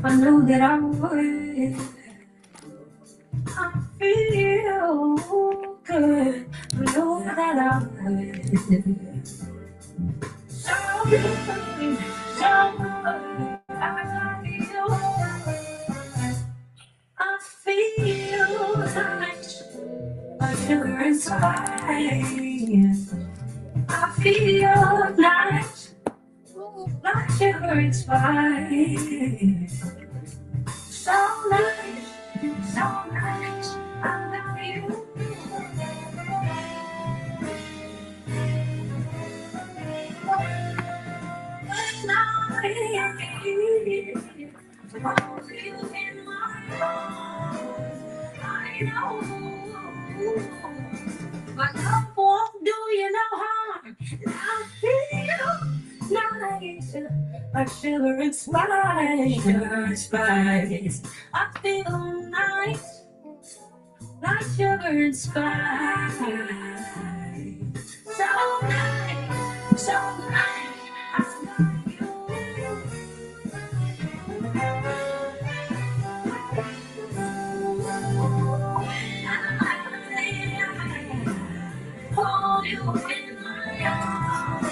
I knew that I would. I feel good. I know that I would. So good, so good. I feel nice, like sugar and spice. I feel nice, like sugar and spice. So nice, so nice. I love you. When I hold you in my arms, I know my love won't do you no harm. And I feel nice, like sugar and spice, sugar and spice. I feel nice, like sugar and spice. So nice, so nice. I love you. Hold you in my arms.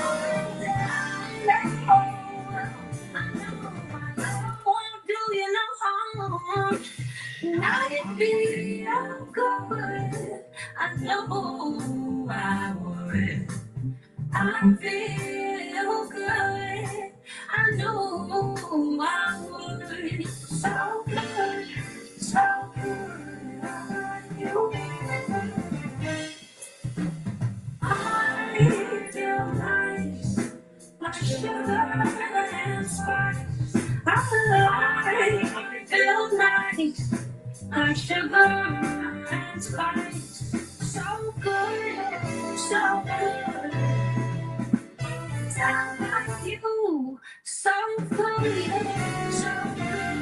I know my love won't do you no harm. Now it feel good. I know I would. I feel good. I know I would. So good, so good. I love you. I feel nice, like sugar and spice. I feel nice, like sugar and spice. So good, so good. Sound like you, so good, so good.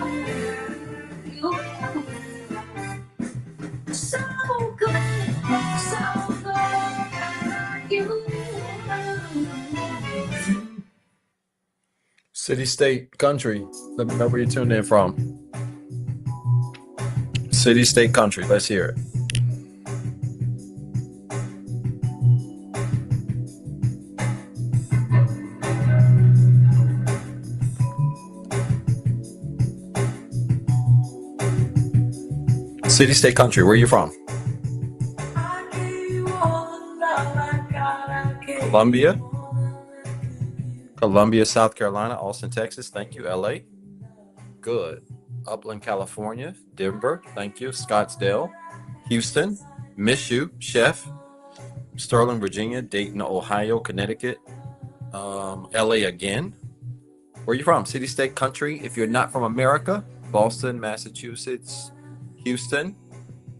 You, so good, so good. You. City, state, country. Let me know where you're tuned in from. City, state, country. Let's hear it. City, state, country. Where are you from? Columbia. Columbia, South Carolina. Austin, Texas. Thank you. LA. Good. Upland, California. Denver. Thank you. Scottsdale. Houston. Miss you. Chef. Sterling, Virginia. Dayton, Ohio. Connecticut. LA again. Where are you from? City, state, country. If you're not from America, Boston, Massachusetts. Houston.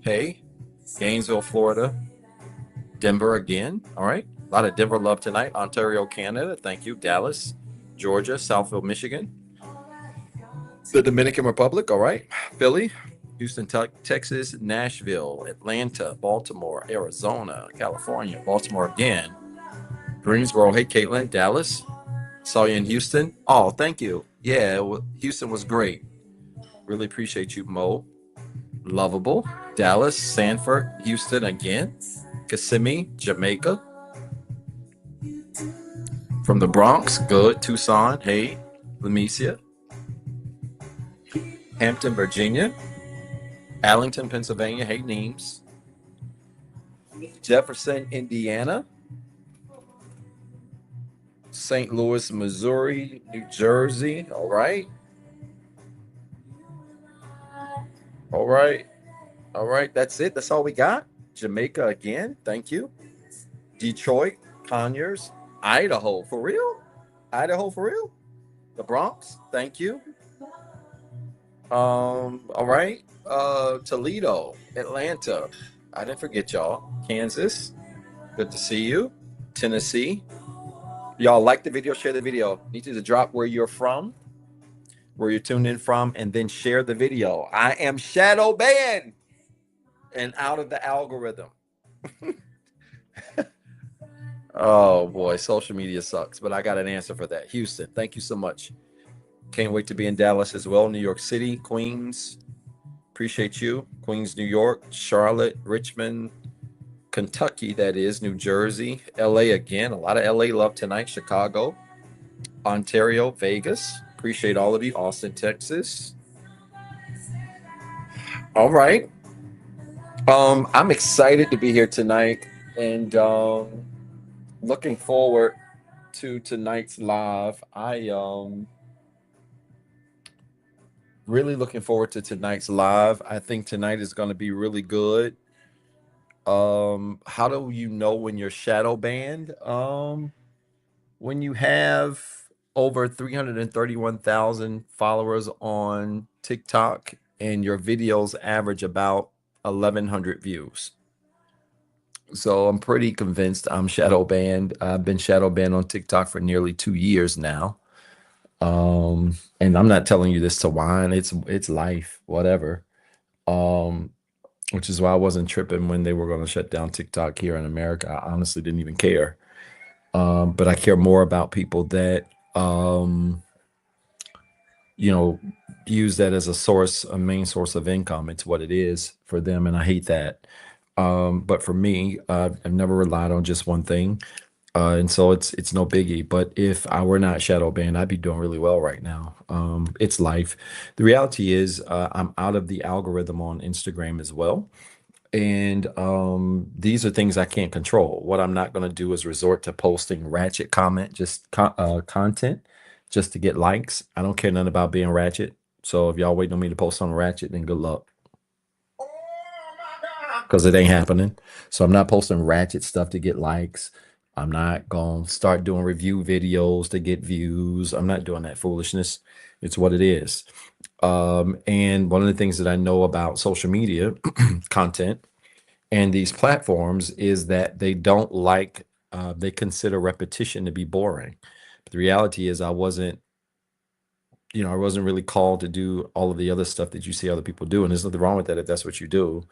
Hey. Gainesville, Florida. Denver again. All right. A lot of Denver love tonight. Ontario, Canada. Thank you. Dallas, Georgia. Southfield, Michigan. The Dominican Republic. All right. Philly, Houston, Texas, Nashville, Atlanta, Baltimore, Arizona, California, Baltimore again. Greensboro. Hey, Caitlin. Dallas. Saw you in Houston. Oh, thank you. Yeah, Houston was great. Really appreciate you, Mo. Lovable. Dallas, Sanford, Houston again. Kissimmee, Jamaica. From the Bronx, good. Tucson, hey. Lemesia. Hampton, Virginia. Allington, Pennsylvania, hey, Neems. Jefferson, Indiana. St. Louis, Missouri, New Jersey. All right. All right. All right. That's it. That's all we got. Jamaica again. Thank you. Detroit, Conyers, Idaho. For real? Idaho for real? The Bronx. Thank you. All right. Toledo, Atlanta. I didn't forget y'all. Kansas. Good to see you. Tennessee. Y'all like the video, share the video. Need you to drop where you're from, where you're tuned in from, and then share the video. I am Shadowbanning and out of the algorithm. Oh boy, social media sucks, but I got an answer for that. Houston, thank you so much. Can't wait to be in Dallas as well. New York City, Queens. Appreciate you. Queens, New York, Charlotte, Richmond, Kentucky, that is, New Jersey, LA again. A lot of LA love tonight. Chicago, Ontario, Vegas. Appreciate all of you. Austin, Texas. All right. I'm excited to be here tonight and looking forward to tonight's live. Really looking forward to tonight's live. I think tonight is going to be really good. How do you know when you're shadow banned? When you have over 331,000 followers on TikTok and your videos average about 1,100 views. So I'm pretty convinced I'm shadow banned. I've been shadow banned on TikTok for nearly 2 years now. And I'm not telling you this to whine. It's life, whatever. Um, which is why I wasn't tripping when they were going to shut down TikTok here in America. I honestly didn't even care. But I care more about people that you know, use that as a main source of income. It's what it is for them, and I hate that. But for me, I've never relied on just one thing, and so it's no biggie. But if I were not shadow banned, I'd be doing really well right now. It's life. The reality is, I'm out of the algorithm on Instagram as well. And these are things I can't control. What I'm not going to do is resort to posting ratchet content just to get likes. I don't care nothing about being ratchet. So if y'all waiting on me to post something ratchet, then good luck. Because it ain't happening. So I'm not posting ratchet stuff to get likes. I'm not going to start doing review videos to get views. I'm not doing that foolishness. It's what it is. And one of the things that I know about social media content and these platforms is that they don't like, they consider repetition to be boring. But the reality is I wasn't really called to do all of the other stuff that you see other people do. And there's nothing wrong with that if that's what you do.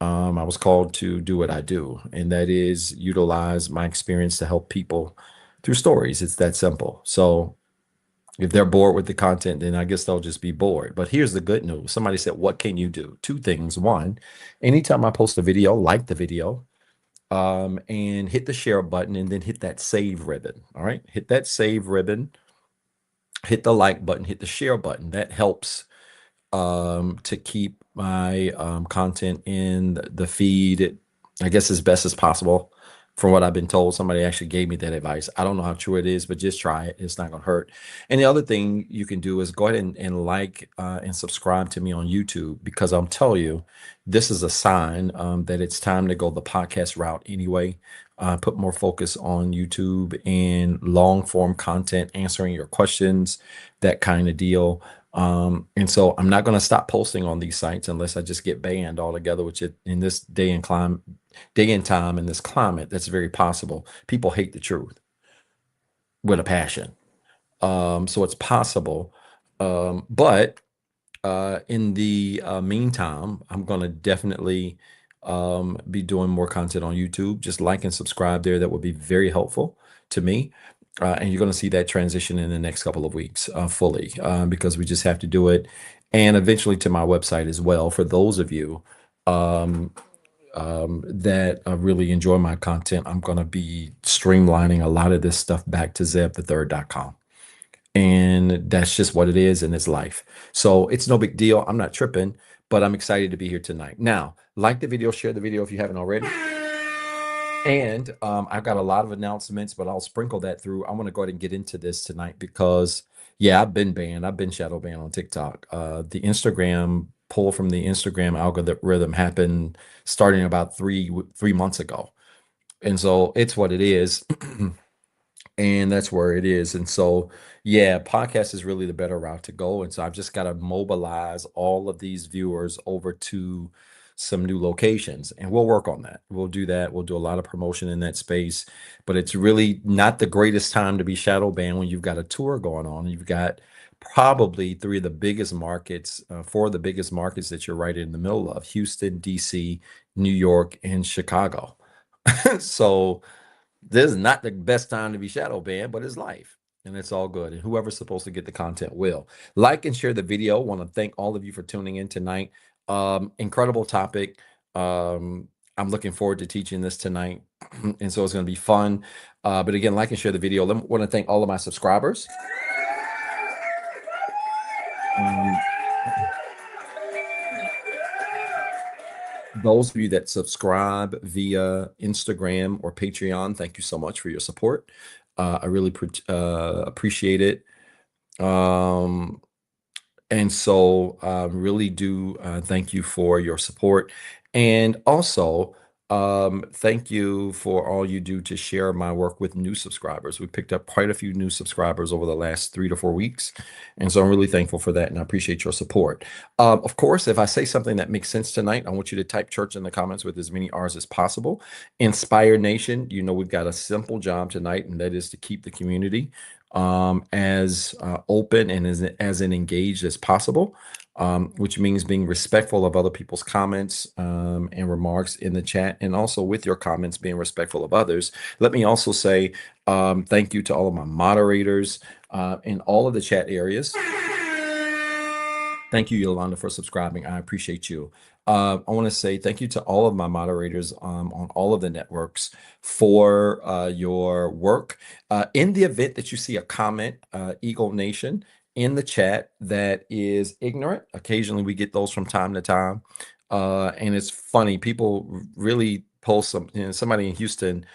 I was called to do what I do, and that is utilize my experience to help people through stories. It's that simple. So if they're bored with the content, then I guess they'll just be bored. But here's the good news. Somebody said, what can you do? Two things. One, anytime I post a video, like the video, and hit the share button and then hit that save ribbon. All right. Hit that save ribbon, hit the like button, hit the share button. That helps to keep my content in the feed, I guess, as best as possible. From what I've been told, somebody actually gave me that advice. I don't know how true it is, but just try it. It's not going to hurt. And the other thing you can do is go ahead and like and subscribe to me on YouTube, because I'm telling you, this is a sign that it's time to go the podcast route anyway. Put more focus on YouTube and long form content, answering your questions, that kind of deal. And so I'm not going to stop posting on these sites unless I just get banned altogether, which in this day and time in this climate, that's very possible. People hate the truth with a passion. So it's possible. But in the meantime, I'm going to definitely be doing more content on YouTube. Just like and subscribe there. That would be very helpful to me. And you're going to see that transition in the next couple of weeks fully, because we just have to do it. And eventually to my website as well, for those of you that really enjoy my content. I'm going to be streamlining a lot of this stuff back to zebthethird.com. And that's just what it is, and it's life. So it's no big deal. I'm not tripping, but I'm excited to be here tonight. Now, like the video, share the video if you haven't already. And I've got a lot of announcements, but I'll sprinkle that through. I want to go ahead and get into this tonight because, yeah, I've been banned. I've been shadow banned on TikTok. The Instagram pull from the Instagram algorithm happened starting about three months ago. And so it's what it is. And that's where it is. And so, yeah, podcast is really the better route to go. And so I've just got to mobilize all of these viewers over to some new locations, and we'll work on that. We'll do that. We'll do a lot of promotion in that space, but it's really not the greatest time to be shadow banned when you've got a tour going on. You've got probably three of the biggest markets, four of the biggest markets that you're right in the middle of: Houston, DC, New York, and Chicago. So this is not the best time to be shadow banned, but it's life. and it's all good. And whoever's supposed to get the content will. Like and share the video. Want to thank all of you for tuning in tonight. Incredible topic. I'm looking forward to teaching this tonight, and so it's going to be fun. But again, like and share the video. I want to thank all of my subscribers. Those of you that subscribe via Instagram or Patreon, thank you so much for your support. I really appreciate it. And so really do thank you for your support. And also, thank you for all you do to share my work with new subscribers. We picked up quite a few new subscribers over the last 3 to 4 weeks. And so I'm really thankful for that, and I appreciate your support. Of course, if I say something that makes sense tonight, I want you to type church in the comments with as many R's as possible. Inspire Nation, you know we've got a simple job tonight, and that is to keep the community as open and as engaged as possible, which means being respectful of other people's comments and remarks in the chat, and also with your comments being respectful of others. Let me also say thank you to all of my moderators in all of the chat areas. Thank you, Yolanda, for subscribing. I appreciate you. I want to say thank you to all of my moderators on all of the networks for your work. In the event that you see a comment, Eagle Nation, in the chat that is ignorant, occasionally we get those from time to time. And it's funny, people really post some, somebody in Houston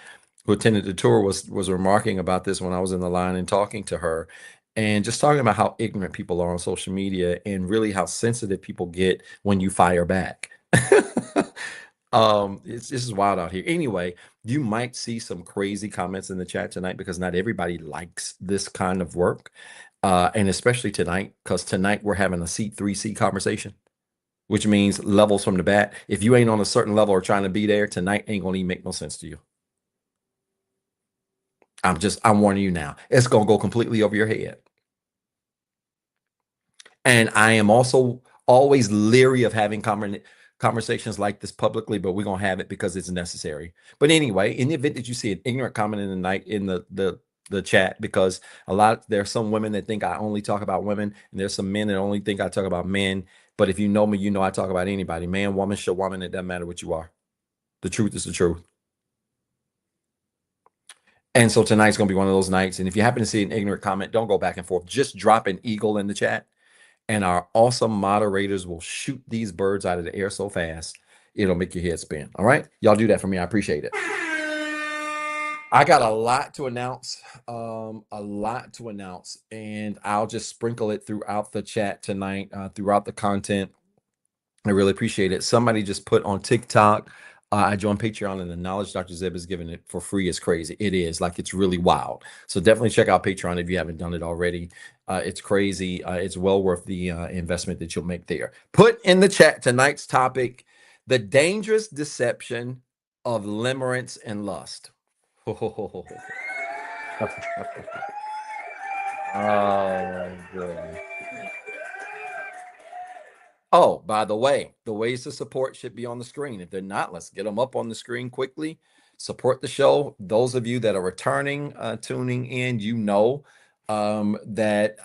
who attended the tour was remarking about this when I was in the line and talking to her, and just talking about how ignorant people are on social media and really how sensitive people get when you fire back. This is wild out here. Anyway, you might see some crazy comments in the chat tonight because not everybody likes this kind of work. And especially tonight, because tonight we're having a C3C conversation, which means levels from the bat. If you ain't on a certain level or trying to be there, tonight ain't gonna even make no sense to you. I'm warning you now. It's gonna go completely over your head. And I am also always leery of having conversations like this publicly, but we're gonna have it because it's necessary. But anyway, in the event that you see an ignorant comment in the night in the chat, because there's some women that think I only talk about women, and there's some men that only think I talk about men. But if you know me, you know I talk about anybody, man, woman, woman. It doesn't matter what you are. The truth is the truth. And so tonight's going to be one of those nights. And if you happen to see an ignorant comment, don't go back and forth. Just drop an eagle in the chat, and our awesome moderators will shoot these birds out of the air so fast, it'll make your head spin. All right? Y'all do that for me. I appreciate it. I got a lot to announce, and I'll just sprinkle it throughout the chat tonight, throughout the content. I really appreciate it. Somebody just put on TikTok, I joined Patreon, and the knowledge Dr. Zeb is giving it for free is crazy. It is, like, it's really wild. So definitely check out Patreon if you haven't done it already. It's crazy. It's well worth the investment that you'll make there. Put in the chat tonight's topic: the dangerous deception of limerence and lust. Oh, good. Oh, by the way, the ways to support should be on the screen. If they're not, let's get them up on the screen quickly. Support the show. Those of you that are returning, tuning in, you know that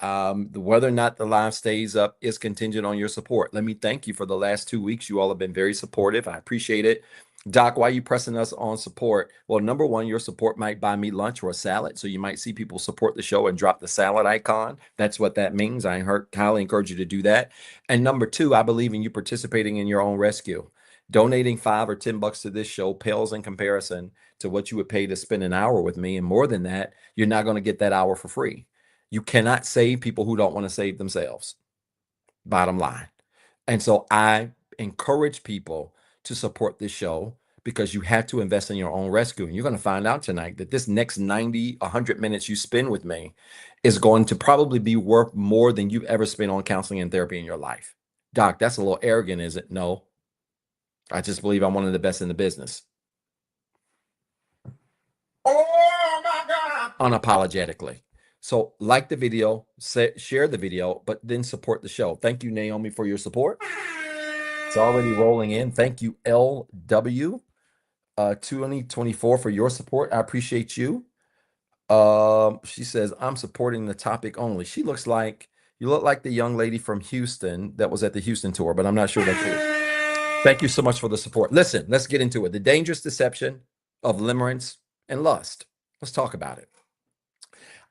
whether or not the live stays up is contingent on your support. Let me thank you for the last 2 weeks. You all have been very supportive. I appreciate it. Doc, why are you pressing us on support? Well, number one, your support might buy me lunch or a salad. So you might see people support the show and drop the salad icon. That's what that means. I highly encourage you to do that. And number two, I believe in you participating in your own rescue. Donating $5 or $10 to this show pales in comparison to what you would pay to spend an hour with me. And more than that, you're not going to get that hour for free. You cannot save people who don't want to save themselves. Bottom line. And so I encourage people to support this show, because you have to invest in your own rescue. And you're going to find out tonight that this next 90, 100 minutes you spend with me is going to probably be worth more than you've ever spent on counseling and therapy in your life. Doc, that's a little arrogant, is it? No. I just believe I'm one of the best in the business. Oh my God. Unapologetically. So like the video, share the video, but then support the show. Thank you, Naomi, for your support. It's already rolling in. Thank you, LW 2024, for your support. I appreciate you. She says, I'm supporting the topic only. She looks like, you look like the young lady from Houston that was at the Houston tour, but I'm not sure that's you. Thank you so much for the support. Listen, let's get into it. The dangerous deception of limerence and lust. Let's talk about it.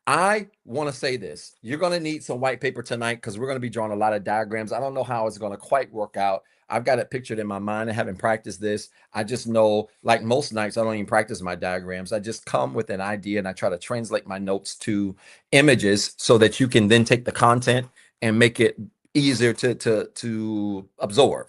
I want to say this. You're going to need some white paper tonight because we're going to be drawing a lot of diagrams. I don't know how it's going to quite work out. I've got it pictured in my mind. I haven't practiced this. I just know, like most nights, I don't even practice my diagrams. I just come with an idea and I try to translate my notes to images so that you can then take the content and make it easier to absorb.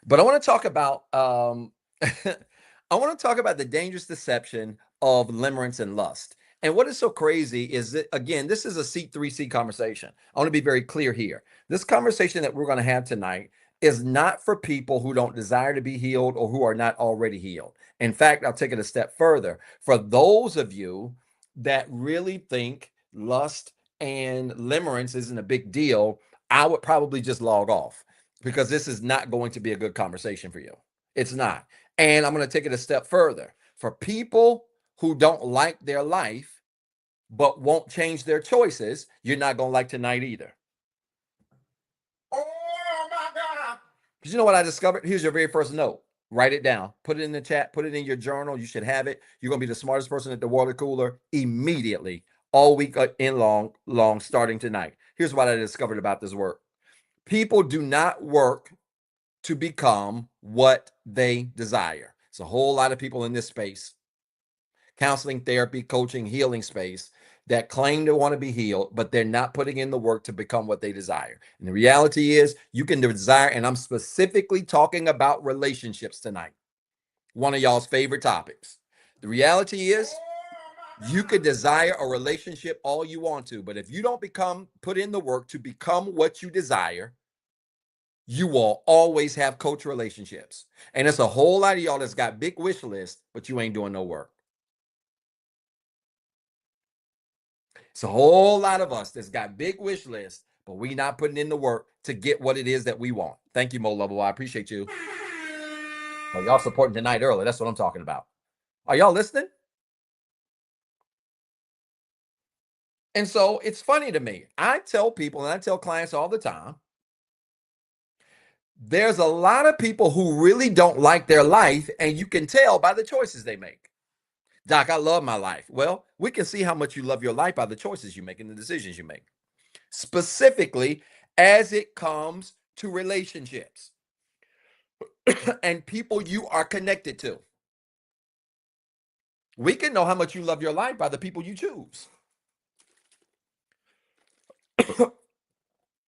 But I want to talk about I want to talk about the dangerous deception of limerence and lust. And what is so crazy is that, again, this is a C3C conversation. I want to be very clear here. This conversation that we're going to have tonight is not for people who don't desire to be healed or who are not already healed. In fact, I'll take it a step further. For those of you that really think lust and limerence isn't a big deal, I would probably just log off because this is not going to be a good conversation for you. It's not. And I'm going to take it a step further. For people who don't like their life but won't change their choices, you're not going to like tonight either. Oh my God. Because you know what I discovered? Here's your very first note. Write it down. Put it in the chat. Put it in your journal. You should have it. You're going to be the smartest person at the water cooler immediately, all week in long, starting tonight. Here's what I discovered about this work. People do not work to become what they desire. It's a whole lot of people in this space, counseling, therapy, coaching, healing space, that claim to want to be healed, but they're not putting in the work to become what they desire. And the reality is, you can desire, and I'm specifically talking about relationships tonight, one of y'all's favorite topics. The reality is, you could desire a relationship all you want to, but if you don't put in the work to become what you desire, you will always have coach relationships. And it's a whole lot of y'all that's got big wish lists, but you ain't doing no work. It's a whole lot of us that's got big wish lists, but we not putting in the work to get what it is that we want. Thank you, Mo Lovable. I appreciate you. Well, y'all supporting tonight early. That's what I'm talking about. Are y'all listening? And so it's funny to me. I tell people and I tell clients all the time, there's a lot of people who really don't like their life, and you can tell by the choices they make. Doc, I love my life. Well, we can see how much you love your life by the choices you make and the decisions you make, specifically as it comes to relationships and people you are connected to. We can know how much you love your life by the people you choose.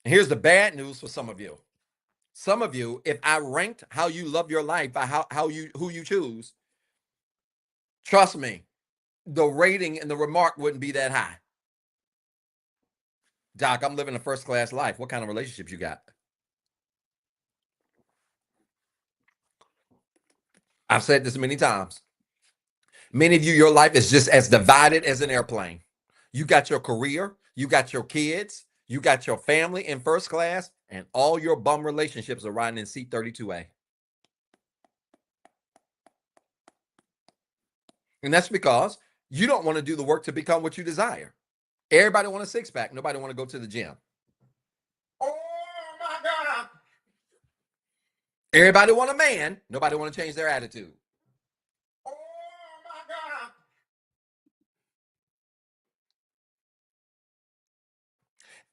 Here's the bad news for some of you. Some of you, if I ranked how you love your life by who you choose, trust me, the rating and the remark wouldn't be that high. Doc, I'm living a first class life. What kind of relationships you got? I've said this many times. Many of you, your life is just as divided as an airplane. You got your career, you got your kids, you got your family in first class, and all your bum relationships are riding in seat 32A. And that's because you don't want to do the work to become what you desire. Everybody want a six pack. Nobody want to go to the gym. Oh my God. Everybody want a man. Nobody want to change their attitude. Oh my God.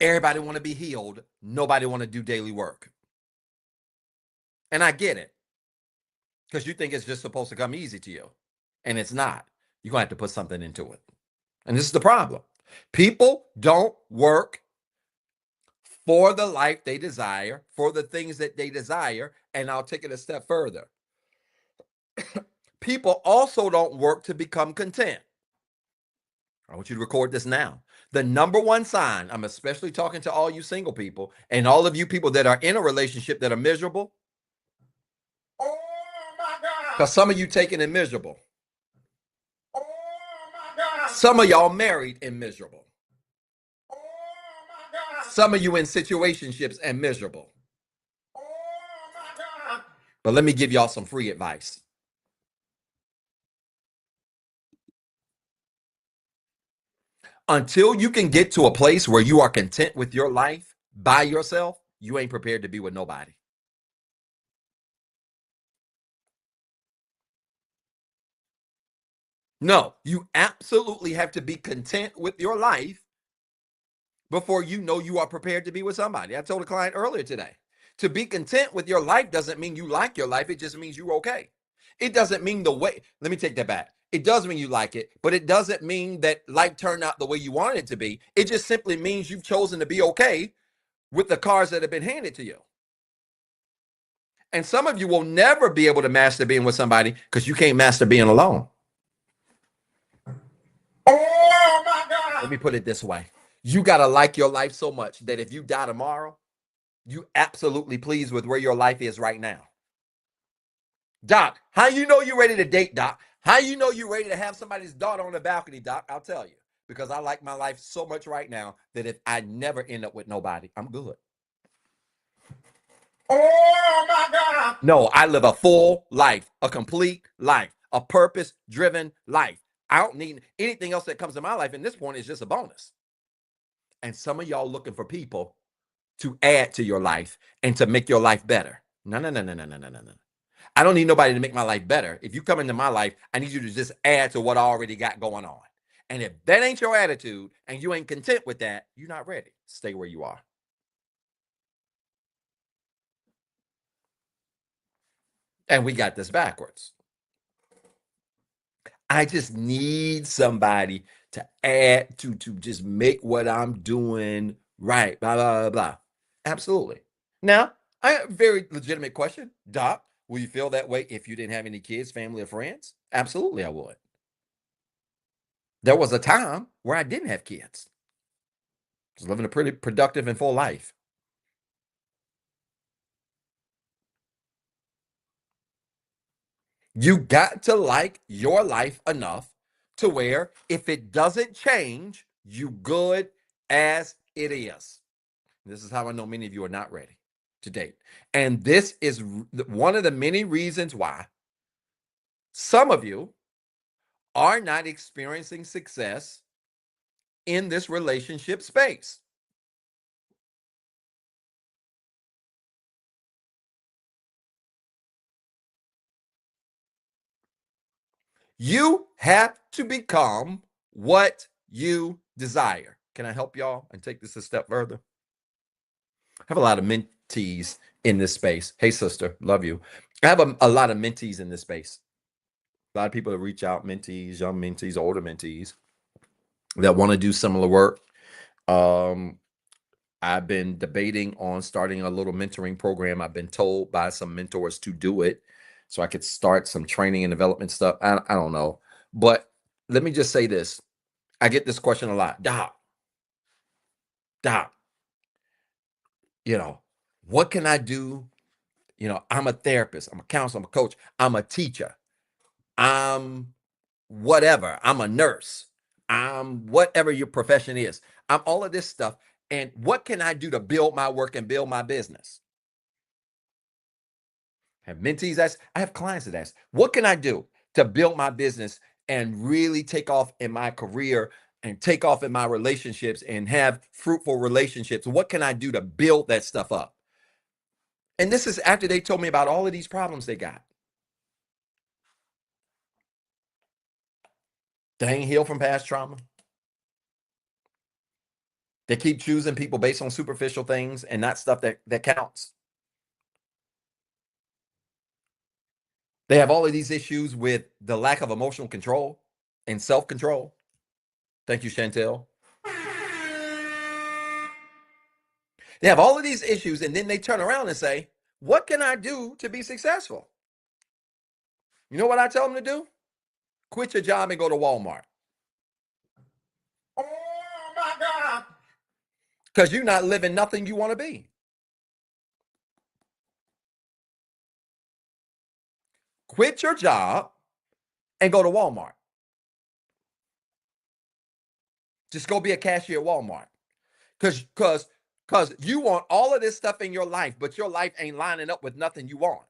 Everybody want to be healed. Nobody want to do daily work. And I get it, because you think it's just supposed to come easy to you. And it's not. You're going to have to put something into it. And this is the problem. People don't work for the life they desire, for the things that they desire. And I'll take it a step further. People also don't work to become content. I want you to record this now. The number one sign, I'm especially talking to all you single people and all of you people that are in a relationship that are miserable. Oh my God. Because some of you taking it miserable. Oh my God. Some of y'all married and miserable. Oh my God. Some of you in situationships and miserable. Oh my God. But let me give y'all some free advice. Until you can get to a place where you are content with your life by yourself, you ain't prepared to be with nobody. No, you absolutely have to be content with your life before you know you are prepared to be with somebody. I told a client earlier today, to be content with your life doesn't mean you like your life. It just means you're okay. It doesn't mean the way, let me take that back. It does mean you like it, but it doesn't mean that life turned out the way you wanted it to be. It just simply means you've chosen to be okay with the cards that have been handed to you. And some of you will never be able to master being with somebody because you can't master being alone. Oh my God. Let me put it this way. You got to like your life so much that if you die tomorrow, you absolutely pleased with where your life is right now. Doc, how you know you're ready to date, Doc? How you know you're ready to have somebody's daughter on the balcony, Doc? I'll tell you. Because I like my life so much right now that if I never end up with nobody, I'm good. Oh my God. No, I live a full life, a complete life, a purpose-driven life. I don't need anything else that comes in my life. And this point is just a bonus. And some of y'all looking for people to add to your life and to make your life better. No, no, no, no, no, no, no, no, no. I don't need nobody to make my life better. If you come into my life, I need you to just add to what I already got going on. And if that ain't your attitude and you ain't content with that, you're not ready. Stay where you are. And we got this backwards. I just need somebody to add to just make what I'm doing right. Blah, blah, blah, blah. Absolutely. Now, I have a very legitimate question. Doc, will you feel that way if you didn't have any kids, family, or friends? Absolutely, I would. There was a time where I didn't have kids. I was living a pretty productive and full life. You got to like your life enough to where if it doesn't change, you good as it is. This is how I know many of you are not ready to date. And this is one of the many reasons why some of you are not experiencing success in this relationship space. You have to become what you desire. Can I help y'all and take this a step further? I have a lot of mentees in this space. Hey, sister, love you. I have a lot of mentees in this space. A lot of people that reach out, mentees, young mentees, older mentees that want to do similar work. I've been debating on starting a little mentoring program. I've been told by some mentors to do it so I could start some training and development stuff. I don't know. But let me just say this. I get this question a lot. Doc, you know, what can I do? You know, I'm a therapist, I'm a counselor, I'm a coach, I'm a teacher, I'm whatever, I'm a nurse, I'm whatever your profession is. I'm all of this stuff. And what can I do to build my work and build my business? I have mentees ask, I have clients that ask, what can I do to build my business and really take off in my career and take off in my relationships and have fruitful relationships? What can I do to build that stuff up? And this is after they told me about all of these problems they got. They ain't healed from past trauma. They keep choosing people based on superficial things and not stuff that counts. They have all of these issues with the lack of emotional control and self-control. Thank you, Chantel. They have all of these issues, and then they turn around and say, what can I do to be successful? You know what I tell them to do? Quit your job and go to Walmart. Oh my God. Because you're not living nothing you want to be. Quit your job and go to Walmart. Just go be a cashier at Walmart. Because you want all of this stuff in your life, but your life ain't lining up with nothing you want.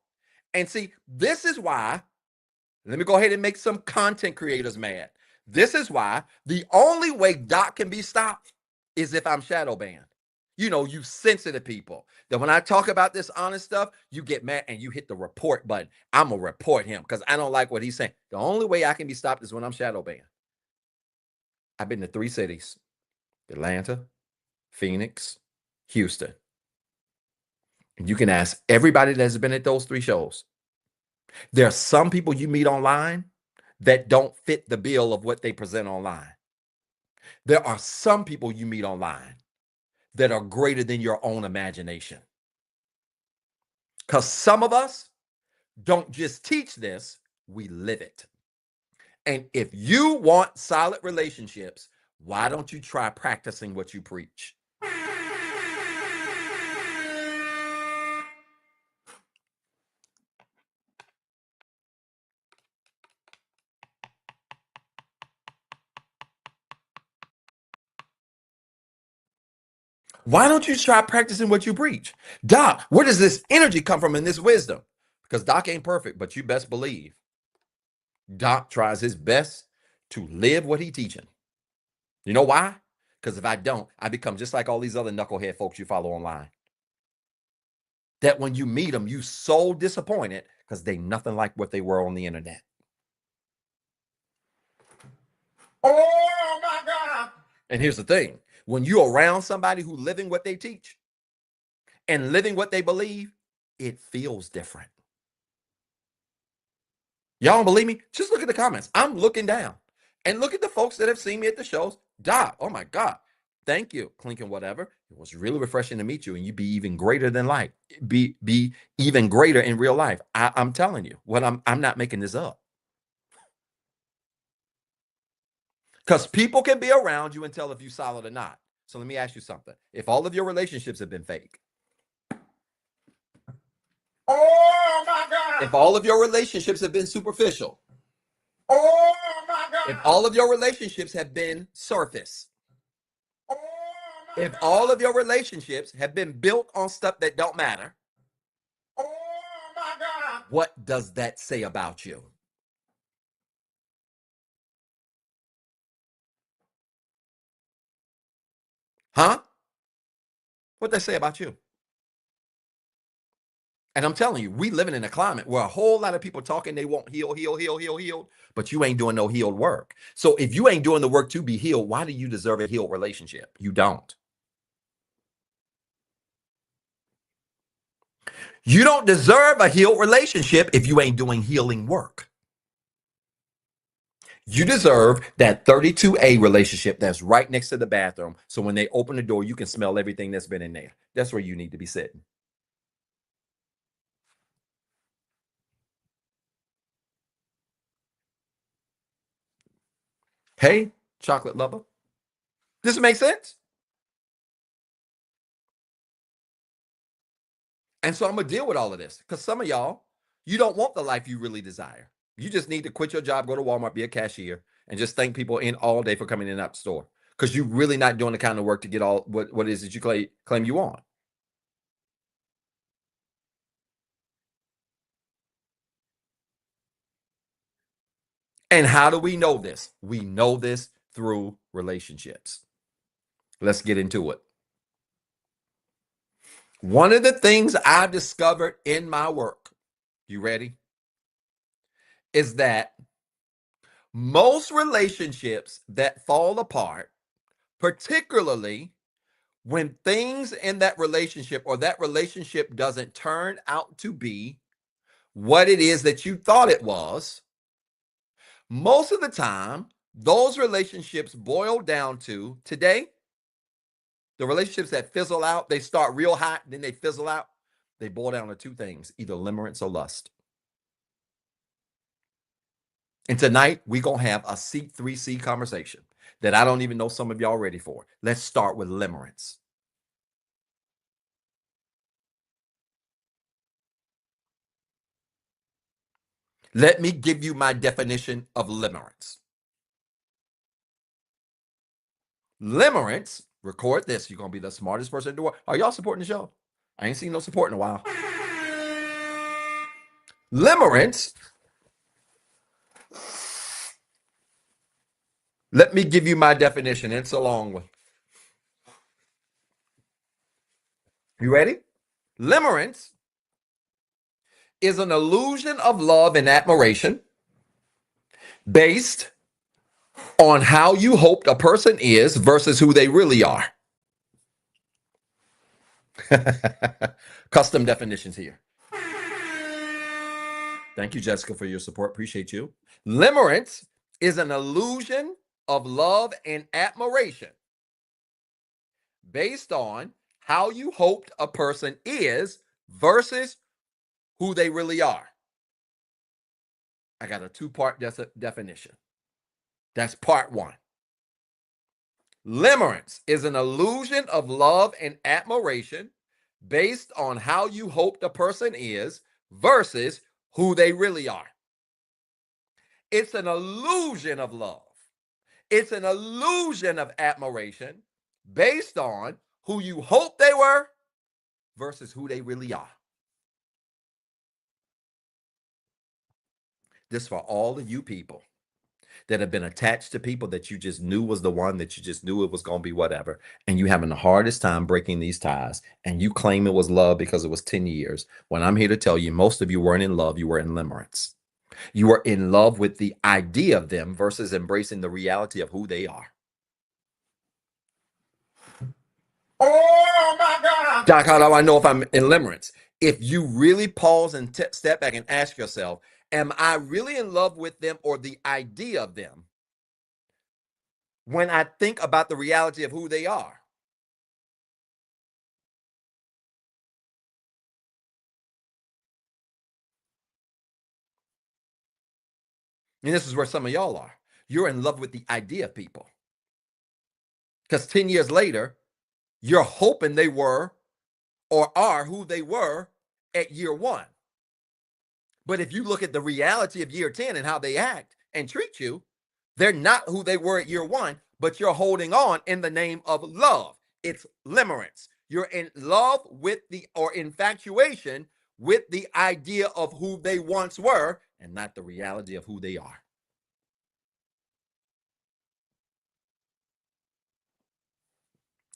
And see, this is why, let me go ahead and make some content creators mad. This is why the only way Doc can be stopped is if I'm shadow banned. You know, you sensitive people. That when I talk about this honest stuff, you get mad and you hit the report button. I'm gonna report him because I don't like what he's saying. The only way I can be stopped is when I'm shadow banned. I've been to 3 cities: Atlanta, Phoenix, Houston. And you can ask everybody that's been at those 3 shows. There are some people you meet online that don't fit the bill of what they present online. There are some people you meet online that are greater than your own imagination. Because some of us don't just teach this, we live it. And if you want solid relationships, why don't you try practicing what you preach? Why don't you try practicing what you preach? Doc, where does this energy come from and this wisdom? Because Doc ain't perfect, but you best believe Doc tries his best to live what he's teaching. You know why? Because if I don't, I become just like all these other knucklehead folks you follow online. That when you meet them, you so disappointed because they nothing like what they were on the internet. Oh my God. And here's the thing. When you're around somebody who's living what they teach and living what they believe, it feels different. Y'all don't believe me? Just look at the comments. I'm looking down and look at the folks that have seen me at the shows. Doc, oh my God. Thank you, Clinking whatever. It was really refreshing to meet you, and you be even greater than life. Be even greater in real life. I'm telling you, I'm not making this up. Because people can be around you and tell if you're solid or not. So let me ask you something. If all of your relationships have been fake, oh my God. If all of your relationships have been superficial, oh my God. If all of your relationships have been surface, oh my if God. All of your relationships have been built on stuff that don't matter, oh my God. What does that say about you? Huh? What does that say about you? And I'm telling you, we living in a climate where a whole lot of people talking they want healed, but you ain't doing no healed work. So if you ain't doing the work to be healed, why do you deserve a healed relationship? You don't. You don't deserve a healed relationship if you ain't doing healing work. You deserve that 32A relationship that's right next to the bathroom. So when they open the door, you can smell everything that's been in there. That's where you need to be sitting. Hey, chocolate lover. Does it make sense? And so I'm going to deal with all of this because some of y'all, you don't want the life you really desire. You just need to quit your job, go to Walmart, be a cashier, and just thank people in all day for coming in and out the store because you're really not doing the kind of work to get all what it is that you claim you want. And how do we know this? We know this through relationships. Let's get into it. One of the things I've discovered in my work, you ready? Is that most relationships that fall apart, particularly when things in that relationship or that relationship doesn't turn out to be what it is that you thought it was, most of the time, those relationships boil down to today, the relationships that fizzle out, they start real hot, then they fizzle out. They boil down to 2 things, either limerence or lust. And tonight, we're going to have a C3C conversation that I don't even know some of y'all ready for. Let's start with limerence. Let me give you my definition of limerence. Limerence, record this. You're going to be the smartest person in the world. Are y'all supporting the show? I ain't seen no support in a while. Limerence Let me give you my definition. It's a long one. You ready? Limerence is an illusion of love and admiration based on how you hoped a person is versus who they really are. Custom definitions here. Thank you, Jessica, for your support. Appreciate you. Limerence is an illusion of love and admiration based on how you hoped a person is versus who they really are. I got a two-part definition. That's part one. Limerence is an illusion of love and admiration based on how you hope the person is versus who they really are. It's an illusion of love. It's an illusion of admiration based on who you hope they were versus who they really are. This for all of you people that have been attached to people that you just knew was the one, that you just knew it was going to be whatever, and you having the hardest time breaking these ties, and you claim it was love because it was 10 years. When I'm here to tell you, most of you weren't in love, you were in limerence. You were in love with the idea of them versus embracing the reality of who they are. Oh my God. Doc, how do I know if I'm in limerence? If you really pause and step back and ask yourself, am I really in love with them or the idea of them when I think about the reality of who they are? And this is where some of y'all are. You're in love with the idea of people. Because 10 years later, you're hoping they were or are who they were at year one. But if you look at the reality of year 10 and how they act and treat you, they're not who they were at year one, but you're holding on in the name of love. It's limerence. You're in love with or infatuation with the idea of who they once were and not the reality of who they are.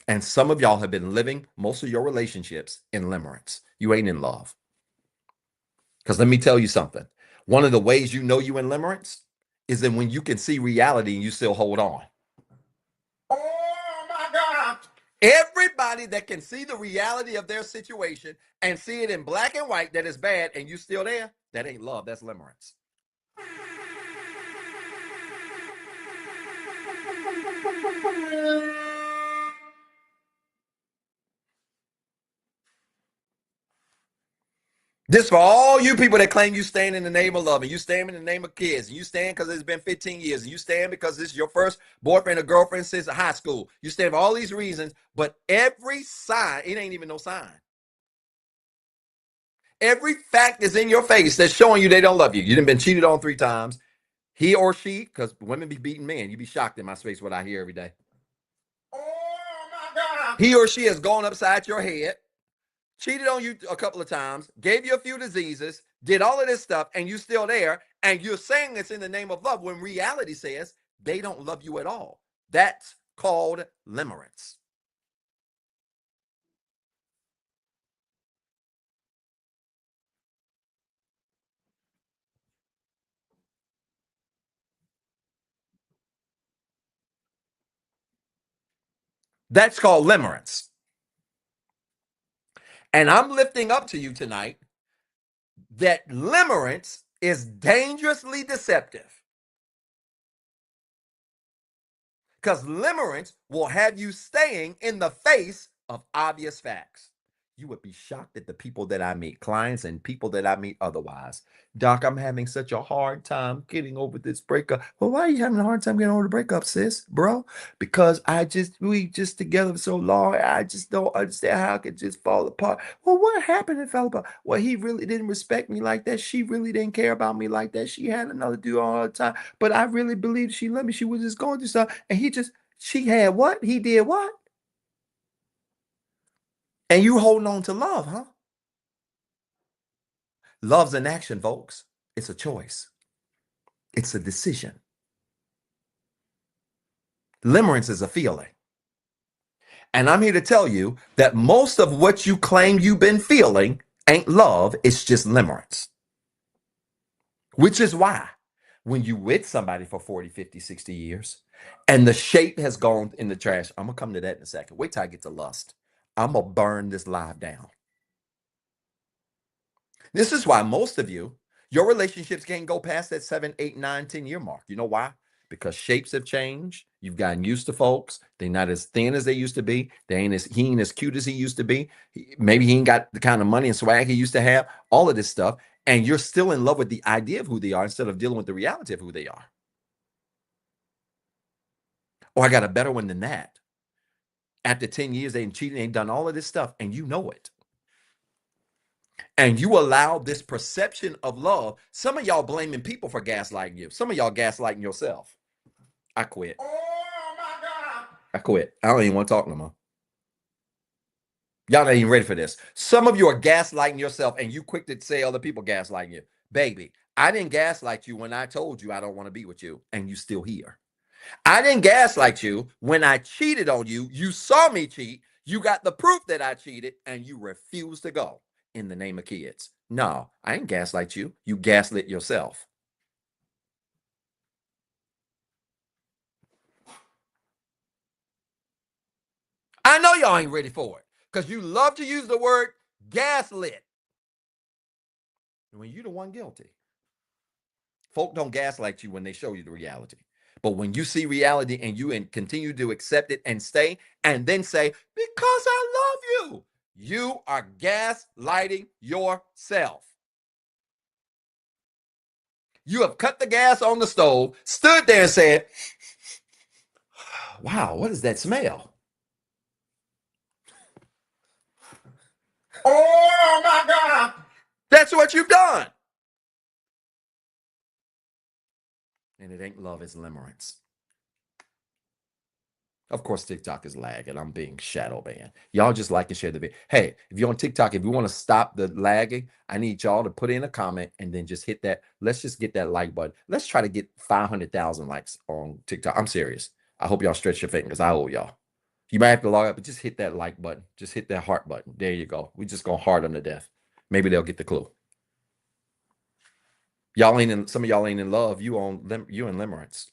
And some of y'all have been living most of your relationships in limerence. You ain't in love. Because let me tell you something. One of the ways you know you in limerence is that when you can see reality and you still hold on. Oh my God. Everybody that can see the reality of their situation and see it in black and white that is bad and you still there, that ain't love, that's limerence. This for all you people that claim you stand in the name of love, and you stand in the name of kids, and you stand because it's been 15 years, and you stand because this is your first boyfriend or girlfriend since high school. You stand for all these reasons, but every sign, it ain't even no sign. Every fact is in your face that's showing you they don't love you. You done been cheated on 3 times. He or she, because women be beating men. You be shocked in my space what I hear every day. Oh my God. He or she has gone upside your head, cheated on you a couple of times, gave you a few diseases, did all of this stuff, and you still there, and you're saying it's in the name of love when reality says they don't love you at all. That's called limerence. That's called limerence. And I'm lifting up to you tonight that limerence is dangerously deceptive. Because limerence will have you staying in the face of obvious facts. You would be shocked at the people that I meet, clients and people that I meet otherwise. Doc, I'm having such a hard time getting over this breakup. Well, why are you having a hard time getting over the breakup, sis, bro? Because we just together for so long. I just don't understand how it could just fall apart. Well, what happened? It fell apart. Well, he really didn't respect me like that. She really didn't care about me like that. She had another dude all the time. But I really believed she loved me. She was just going through stuff. And she had what? He did what? And you holding on to love, huh? Love's an action, folks. It's a choice. It's a decision. Limerence is a feeling. And I'm here to tell you that most of what you claim you've been feeling ain't love, it's just limerence. Which is why when you with somebody for 40, 50, 60 years and the shape has gone in the trash, I'm going to come to that in a second. Wait till I get to lust. I'm going to burn this live down. This is why most of you, your relationships can't go past that 7, 8, 9, 10 year mark. You know why? Because shapes have changed. You've gotten used to folks. They're not as thin as they used to be. He ain't as cute as he used to be. Maybe he ain't got the kind of money and swag he used to have. All of this stuff. And you're still in love with the idea of who they are instead of dealing with the reality of who they are. Or I got a better one than that. After 10 years, they ain't cheated, they ain't done all of this stuff, and you know it. And you allow this perception of love. Some of y'all blaming people for gaslighting you. Some of y'all gaslighting yourself. I quit. Oh my God. I quit. I don't even want to talk no more. Y'all not even ready for this. Some of you are gaslighting yourself and you quick to say other people gaslighting you. Baby, I didn't gaslight you when I told you I don't want to be with you and you still here. I didn't gaslight you when I cheated on you. You saw me cheat. You got the proof that I cheated and you refused to go in the name of kids. No, I ain't gaslight you. You gaslit yourself. I know y'all ain't ready for it because you love to use the word gaslit when you're the one guilty. Folk don't gaslight you when they show you the reality. But when you see reality and you continue to accept it and stay and then say, because I love you, you are gaslighting yourself. You have cut the gas on the stove, stood there and said, wow, what is that smell? Oh my God. That's what you've done. And it ain't love, it's limerence. Of course, TikTok is lagging. I'm being shadow banned. Y'all just like and share the video. Hey, if you're on TikTok, if you want to stop the lagging, I need y'all to put in a comment and then just hit that. Let's just get that like button. Let's try to get 500,000 likes on TikTok. I'm serious. I hope y'all stretch your fingers. I owe y'all. You might have to log up, but just hit that like button. Just hit that heart button. There you go. We just gonna heart them to death. Maybe they'll get the clue. Y'all ain't in. Some of y'all ain't in love. You in limerence.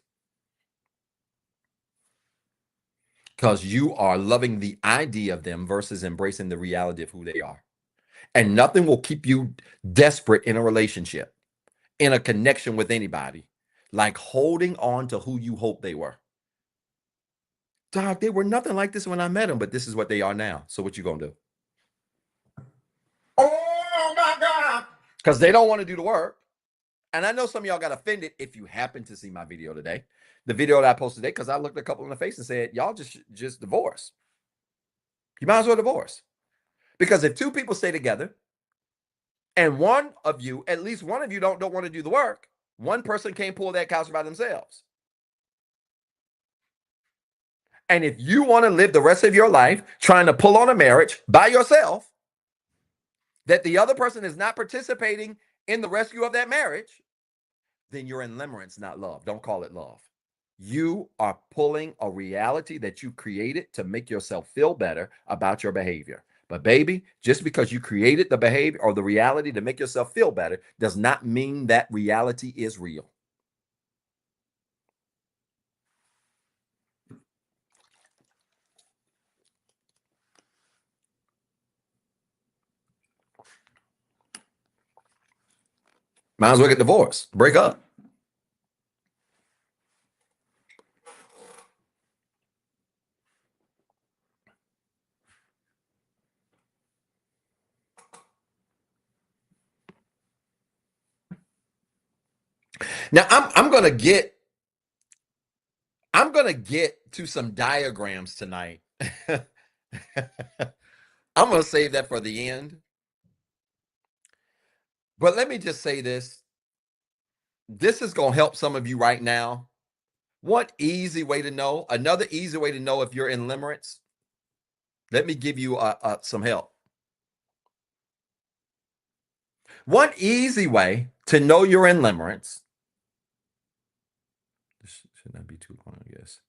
Because you are loving the idea of them versus embracing the reality of who they are. And nothing will keep you desperate in a relationship, in a connection with anybody, like holding on to who you hope they were. Dog, they were nothing like this when I met them, but this is what they are now. So what you gonna do? Oh my God. Because they don't want to do the work. And I know some of y'all got offended if you happen to see my video today. The video that I posted today, because I looked a couple in the face and said, y'all just divorce. You might as well divorce. Because if two people stay together and one of you, at least one of you don't want to do the work, one person can't pull that couch by themselves. And if you want to live the rest of your life trying to pull on a marriage by yourself, that the other person is not participating in the rescue of that marriage, then you're in limerence, not love. Don't call it love. You are pulling a reality that you created to make yourself feel better about your behavior. But baby, just because you created the behavior or the reality to make yourself feel better does not mean that reality is real. Might as well get divorced, break up. Now I'm gonna get to some diagrams tonight. I'm gonna save that for the end. But let me just say this. This is gonna help some of you right now. What easy way to know? Another easy way to know if you're in limerence. Let me give you some help. One easy way to know you're in limerence. This should not be too long, I guess.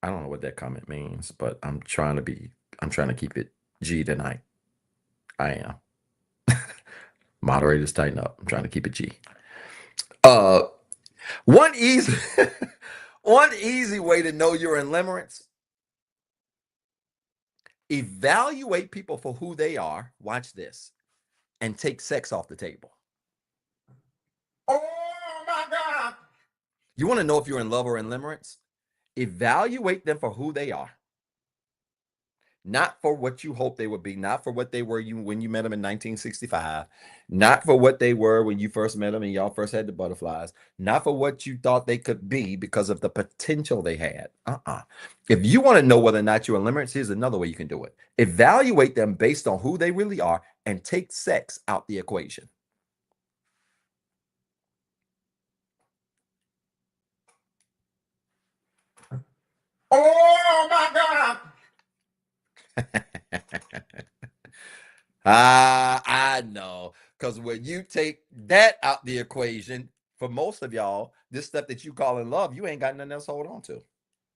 I don't know what that comment means, but I'm trying to keep it G tonight. I am. Moderators tighten up. I'm trying to keep it G. One easy one easy way to know you're in limerence. Evaluate people for who they are. Watch this. And take sex off the table. Oh my God. You want to know if you're in love or in limerence? Evaluate them for who they are. Not for what you hope they would be, not for what they were when you met them in 1965, not for what they were when you first met them and y'all first had the butterflies, not for what you thought they could be because of the potential they had. If you want to know whether or not you're in limerence, here's another way you can do it. Evaluate them based on who they really are and take sex out the equation. Oh my God. I know. Because when you take that out the equation, for most of y'all, this stuff that you call in love, you ain't got nothing else to hold on to.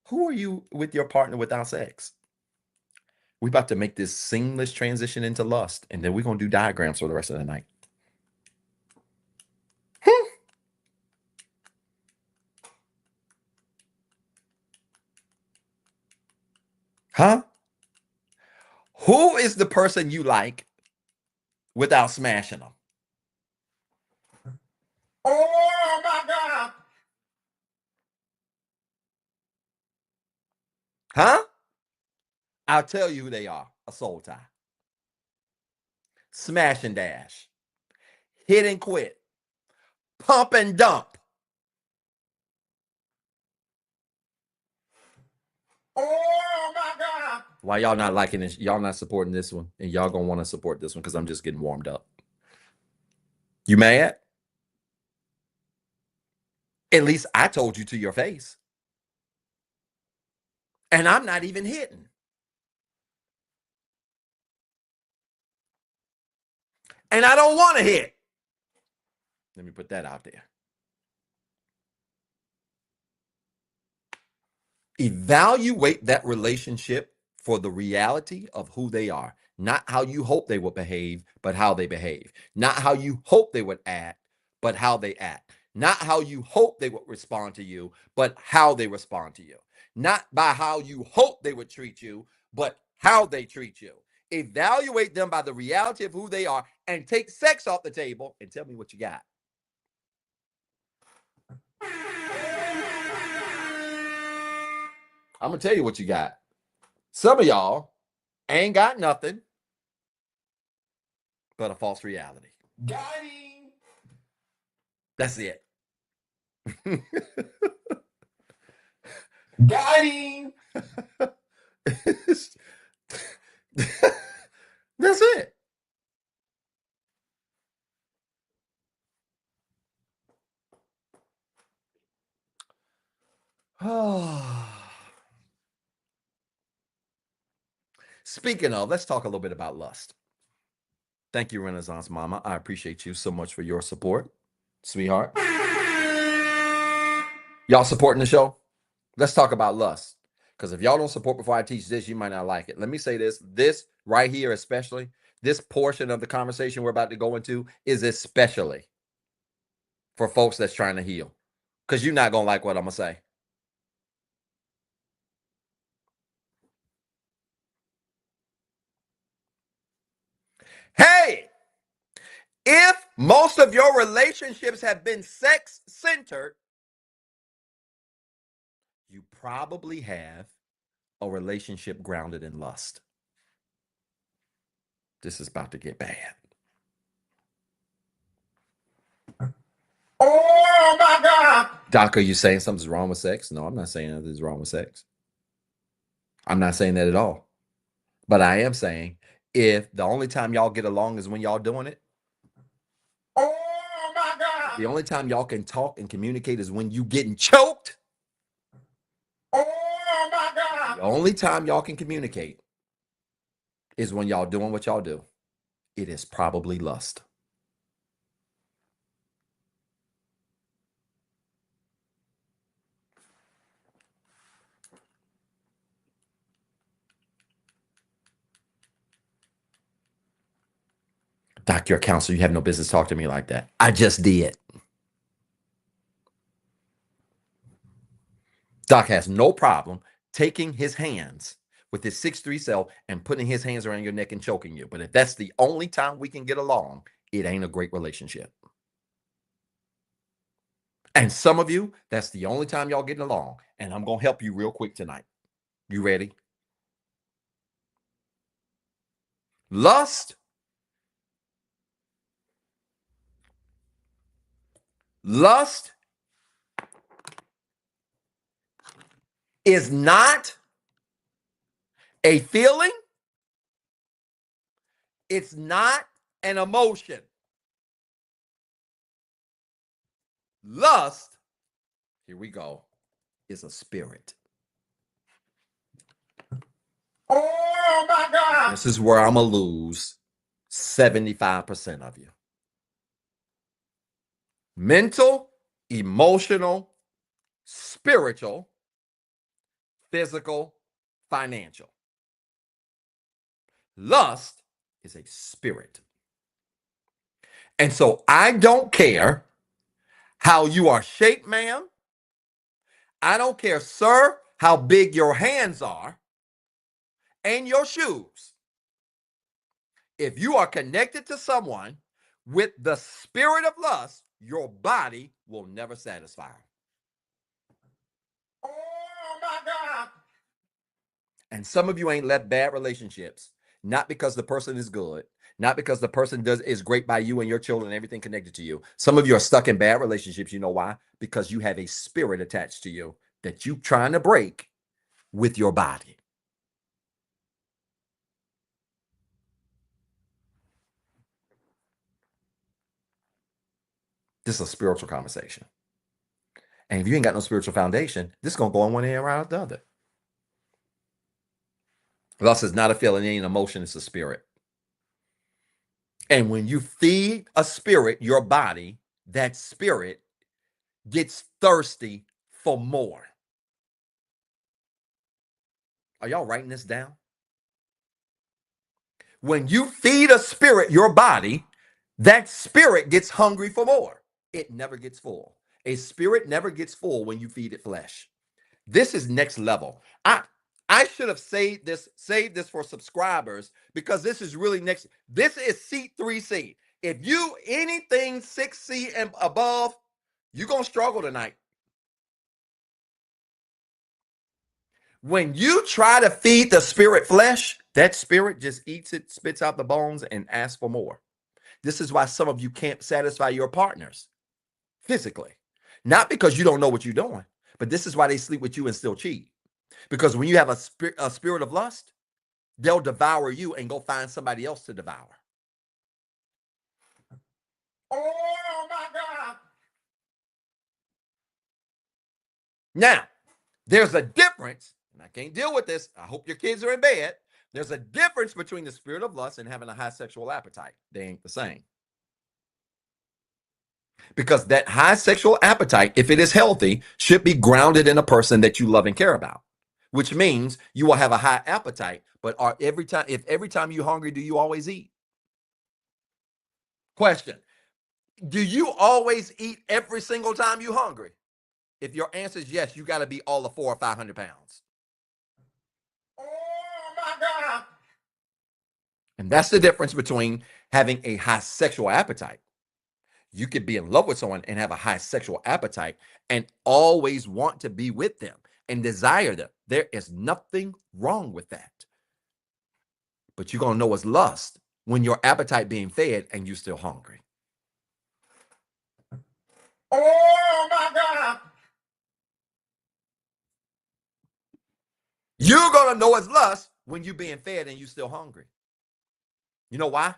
Who are you with your partner without sex? We about to make this seamless transition into lust, and then we're going to do diagrams for the rest of the night. Huh? Who is the person you like without smashing them? Oh my God. Huh? I'll tell you who they are. A soul tie. Smash and dash. Hit and quit. Pump and dump. Oh my God. Why y'all not liking this? Y'all not supporting this one, and y'all gonna want to support this one because I'm just getting warmed up. You mad? At least I told you to your face. And I'm not even hitting. And I don't want to hit. Let me put that out there. Evaluate that relationship for the reality of who they are, not how you hope they would behave, but how they behave. Not how you hope they would act, but how they act. Not how you hope they would respond to you, but how they respond to you. Not by how you hope they would treat you, but how they treat you. Evaluate them by the reality of who they are and take sex off the table and tell me what you got. I'm going to tell you what you got. Some of y'all ain't got nothing but a false reality. Got him. That's it. Got him. That's it. Speaking of, let's talk a little bit about lust. Thank you, Renaissance Mama. I appreciate you so much for your support, sweetheart. Y'all supporting the show? Let's talk about lust. Because if y'all don't support before I teach this, you might not like it. Let me say this. This right here, especially, this portion of the conversation we're about to go into is especially for folks that's trying to heal. Because you're not going to like what I'm going to say. Hey, if most of your relationships have been sex-centered, you probably have a relationship grounded in lust. This is about to get bad. Oh my God. Doc, are you saying something's wrong with sex? No, I'm not saying anything's wrong with sex. I'm not saying that at all. But I am saying if the only time y'all get along is when y'all doing it, oh my God. The only time y'all can talk and communicate is when you getting choked. Oh my God. The only time y'all can communicate is when y'all doing what y'all do. It is probably lust. Doc, you're a counselor. You have no business talking to me like that. I just did. Doc has no problem taking his hands with his 6'3" self and putting his hands around your neck and choking you. But if that's the only time we can get along, it ain't a great relationship. And some of you, that's the only time y'all getting along. And I'm going to help you real quick tonight. You ready? Lust. Lust is not a feeling. It's not an emotion. Lust, here we go, is a spirit. Oh my God. This is where I'm going to lose 75% of you. Mental, emotional, spiritual, physical, financial. Lust is a spirit. And so I don't care how you are shaped, ma'am. I don't care, sir, how big your hands are and your shoes. If you are connected to someone with the spirit of lust, your body will never satisfy. Oh my God. And some of you ain't left bad relationships, not because the person is good, not because the person is great by you and your children and everything connected to you. Some of you are stuck in bad relationships. You know why? Because you have a spirit attached to you that you're trying to break with your body. This is a spiritual conversation. And if you ain't got no spiritual foundation, this is going to go on one ear out the other. Lust is not a feeling, it ain't an emotion, it's a spirit. And when you feed a spirit, your body, that spirit gets thirsty for more. Are y'all writing this down? When you feed a spirit, your body, that spirit gets hungry for more. It never gets full. A spirit never gets full when you feed it flesh. This is next level. I should have saved this for subscribers because this is really next. This is C3C. If you anything 6C and above, you're going to struggle tonight. When you try to feed the spirit flesh, that spirit just eats it, spits out the bones, and asks for more. This is why some of you can't satisfy your partners physically. Not because you don't know what you're doing, but this is why they sleep with you and still cheat. Because when you have a spirit of lust, they'll devour you and go find somebody else to devour. Oh my God. Now, there's a difference, and I can't deal with this. I hope your kids are in bed. There's a difference between the spirit of lust and having a high sexual appetite. They ain't the same. Because that high sexual appetite, if it is healthy, should be grounded in a person that you love and care about, which means you will have a high appetite. But every time you're hungry, do you always eat? Question. Do you always eat every single time you're hungry? If your answer is yes, you got to be all of 400 or 500 pounds. Oh my God. And that's the difference between having a high sexual appetite. You could be in love with someone and have a high sexual appetite and always want to be with them and desire them. There is nothing wrong with that. But you're going to know it's lust when your appetite being fed and you're still hungry. Oh my God. You're going to know it's lust when you're being fed and you're still hungry. You know why?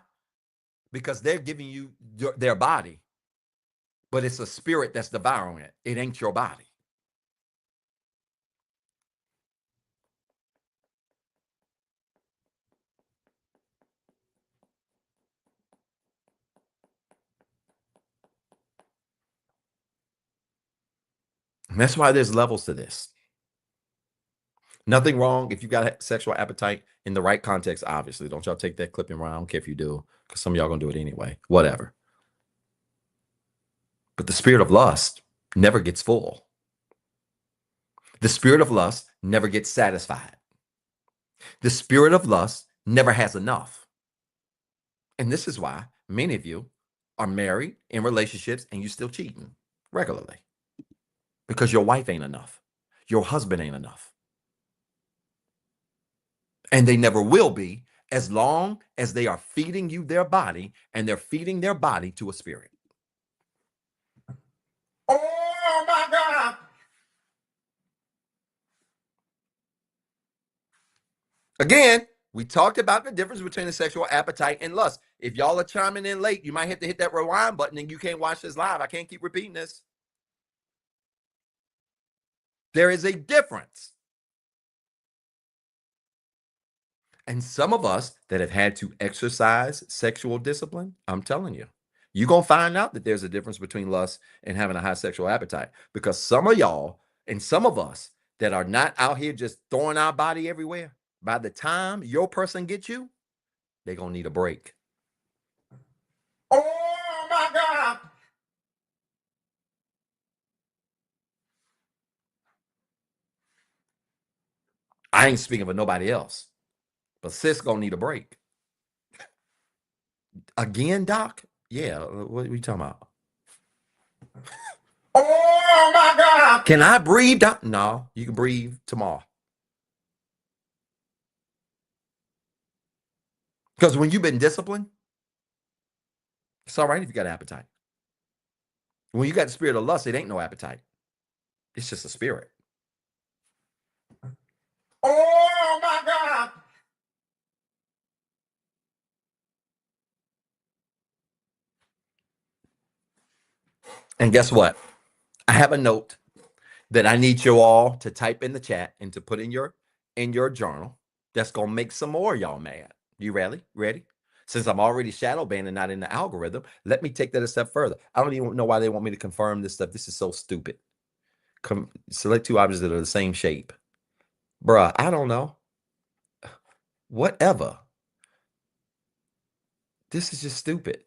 Because they're giving you their body, but it's a spirit that's devouring it. It ain't your body. And that's why there's levels to this. Nothing wrong if you got sexual appetite in the right context, obviously. Don't y'all take that clipping around. I don't care if you do, because some of y'all gonna do it anyway. Whatever. But the spirit of lust never gets full. The spirit of lust never gets satisfied. The spirit of lust never has enough. And this is why many of you are married in relationships and you still cheating regularly. Because your wife ain't enough. Your husband ain't enough. And they never will be as long as they are feeding you their body and they're feeding their body to a spirit. Oh my God. Again, we talked about the difference between the sexual appetite and lust. If y'all are chiming in late, you might have to hit that rewind button and you can't watch this live. I can't keep repeating this. There is a difference. And some of us that have had to exercise sexual discipline, I'm telling you, you're going to find out that there's a difference between lust and having a high sexual appetite. Because some of y'all and some of us that are not out here just throwing our body everywhere, by the time your person gets you, they're going to need a break. Oh my God. I ain't speaking for nobody else, but sis going to need a break. Again, Doc? Yeah, what are we talking about? Oh my God. Can I breathe, Doc? No, you can breathe tomorrow. Because when you've been disciplined, it's all right if you got appetite. When you got the spirit of lust, it ain't no appetite. It's just a spirit. Oh my God. And guess what? I have a note that I need you all to type in the chat and to put in your journal. That's gonna make some more of y'all mad. You ready? Ready? Since I'm already shadow banned and not in the algorithm, let me take that a step further. I don't even know why they want me to confirm this stuff. This is so stupid. Select two objects that are the same shape. Bruh, I don't know. Whatever. This is just stupid.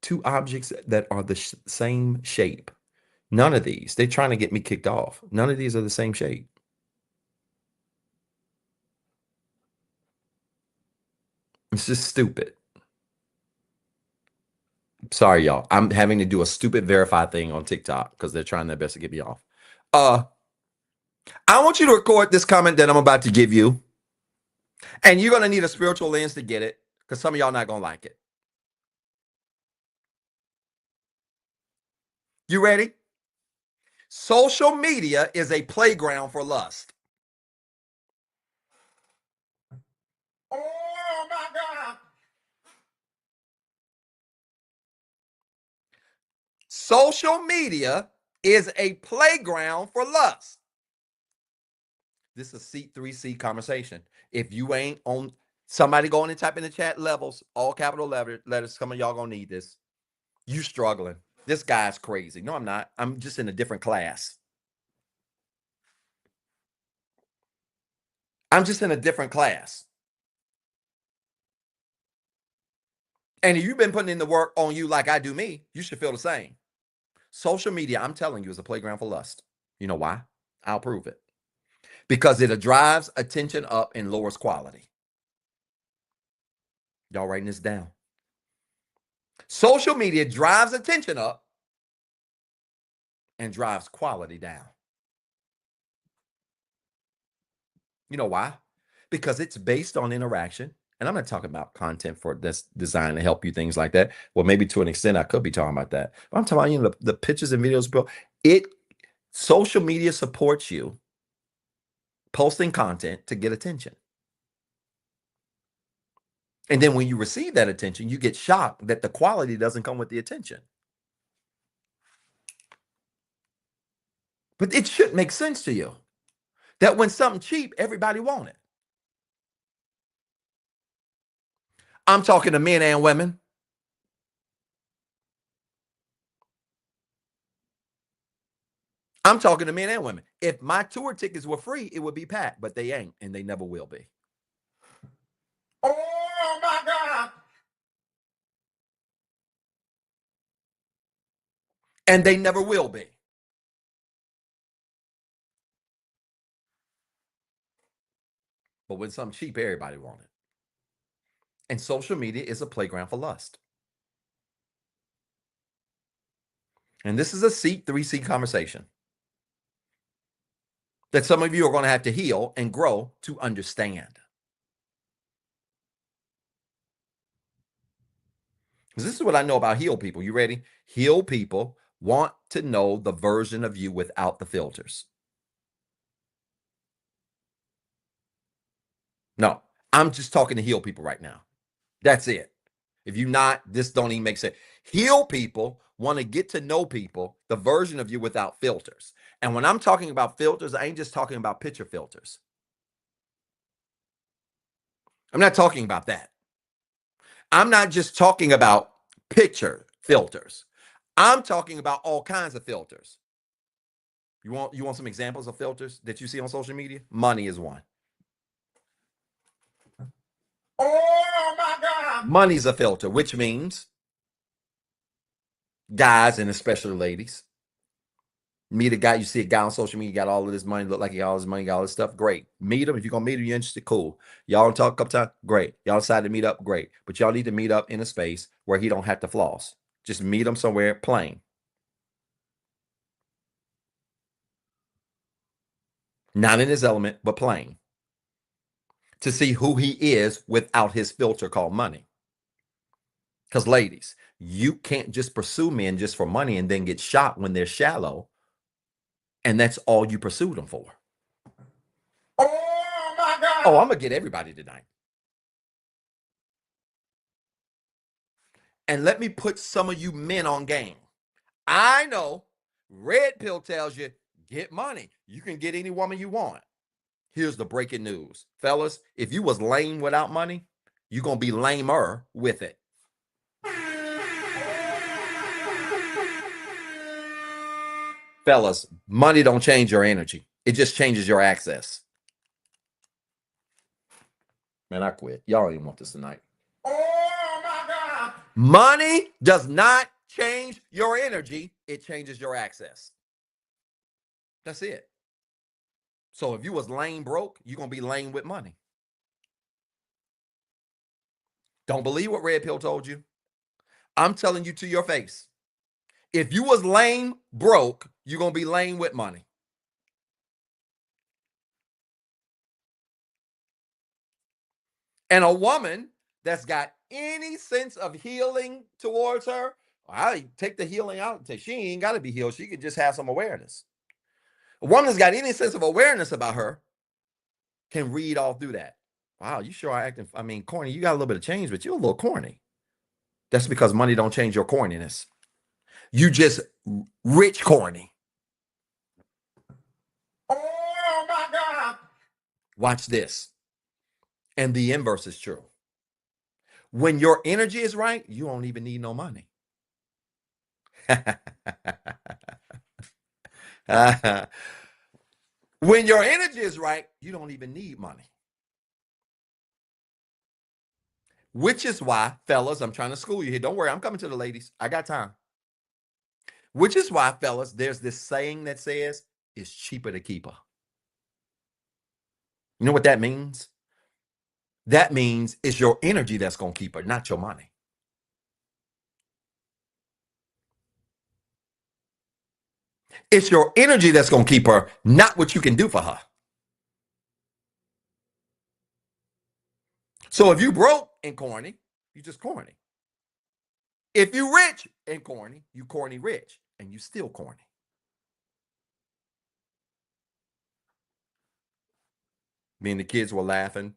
Two objects that are the same shape. None of these. They're trying to get me kicked off. None of these are the same shape. It's just stupid. Sorry, y'all. I'm having to do a stupid verify thing on TikTok because they're trying their best to get me off. I want you to record this comment that I'm about to give you. And you're going to need a spiritual lens to get it because some of y'all not going to like it. You ready? Social media is a playground for lust. Oh my God. Social media is a playground for lust. This is a C3C conversation. If you ain't on, somebody going and type in the chat levels, all capital letters, some of y'all gonna need this. You struggling. This guy's crazy. No, I'm not. I'm just in a different class. I'm just in a different class. And if you've been putting in the work on you like I do me, you should feel the same. Social media, I'm telling you, is a playground for lust. You know why? I'll prove it. Because it drives attention up and lowers quality. Y'all writing this down. Social media drives attention up and drives quality down. You know why? Because it's based on interaction. And I'm not talking about content for this designed to help you, things like that. Well, maybe to an extent, I could be talking about that. But I'm talking about the pictures and videos, bro. Social media supports you posting content to get attention. And then when you receive that attention, you get shocked that the quality doesn't come with the attention. But it should make sense to you that when something cheap, everybody want it. I'm talking to men and women. I'm talking to men and women. If my tour tickets were free, it would be packed, but they ain't, and they never will be. Oh my God. And they never will be. But when something cheap, everybody want it. And social media is a playground for lust. And this is a seat 3C conversation that some of you are going to have to heal and grow to understand. Because this is what I know about heal people. You ready? Heal people want to know the version of you without the filters. No, I'm just talking to heal people right now. That's it. If you're not, this don't even make sense. Heal people want to get to know people, the version of you without filters. And when I'm talking about filters, I ain't just talking about picture filters. I'm not talking about that. I'm not just talking about picture filters. I'm talking about all kinds of filters. You want some examples of filters that you see on social media? Money is one. Oh my God. Money's a filter, which means guys and especially ladies meet a guy. You see a guy on social media, got all of this money, look like he got all this money, got all this stuff. Great. Meet him. If you're gonna meet him, you're interested, cool. Y'all talk a couple times, great. Y'all decide to meet up, great. But y'all need to meet up in a space where he don't have to floss. Just meet him somewhere plain. Not in his element, but plain. To see who he is without his filter called money. Because ladies, you can't just pursue men just for money and then get shot when they're shallow. And that's all you pursued them for. Oh my God. Oh, I'm going to get everybody tonight. And let me put some of you men on game. I know red pill tells you get money. You can get any woman you want. Here's the breaking news. Fellas, if you was lame without money, you're going to be lamer with it. Fellas, money don't change your energy. It just changes your access. Man, I quit. Y'all don't even want this tonight. Oh my God. Money does not change your energy. It changes your access. That's it. So if you was lame broke, you're going to be lame with money. Don't believe what Red Pill told you. I'm telling you to your face. If you was lame broke, you're going to be lame with money. And a woman that's got any sense of healing towards her, I take the healing out. She ain't got to be healed. She could just have some awareness. A woman that's got any sense of awareness about her can read all through that. Wow, you sure are acting, I mean, corny. You got a little bit of change, but you're a little corny. That's because money don't change your corniness. You just rich corny. Oh my God. Watch this. And the inverse is true. When your energy is right, you don't even need no money. When your energy is right, you don't even need money. Which is why, fellas, I'm trying to school you here. Don't worry, I'm coming to the ladies. I got time. Which is why, fellas, there's this saying that says it's cheaper to keep her. You know what that means? That means it's your energy that's going to keep her, not your money. It's your energy that's going to keep her, not what you can do for her. So if you broke and corny, you just corny. If you rich and corny, you corny rich, and you still corny. Me and the kids were laughing.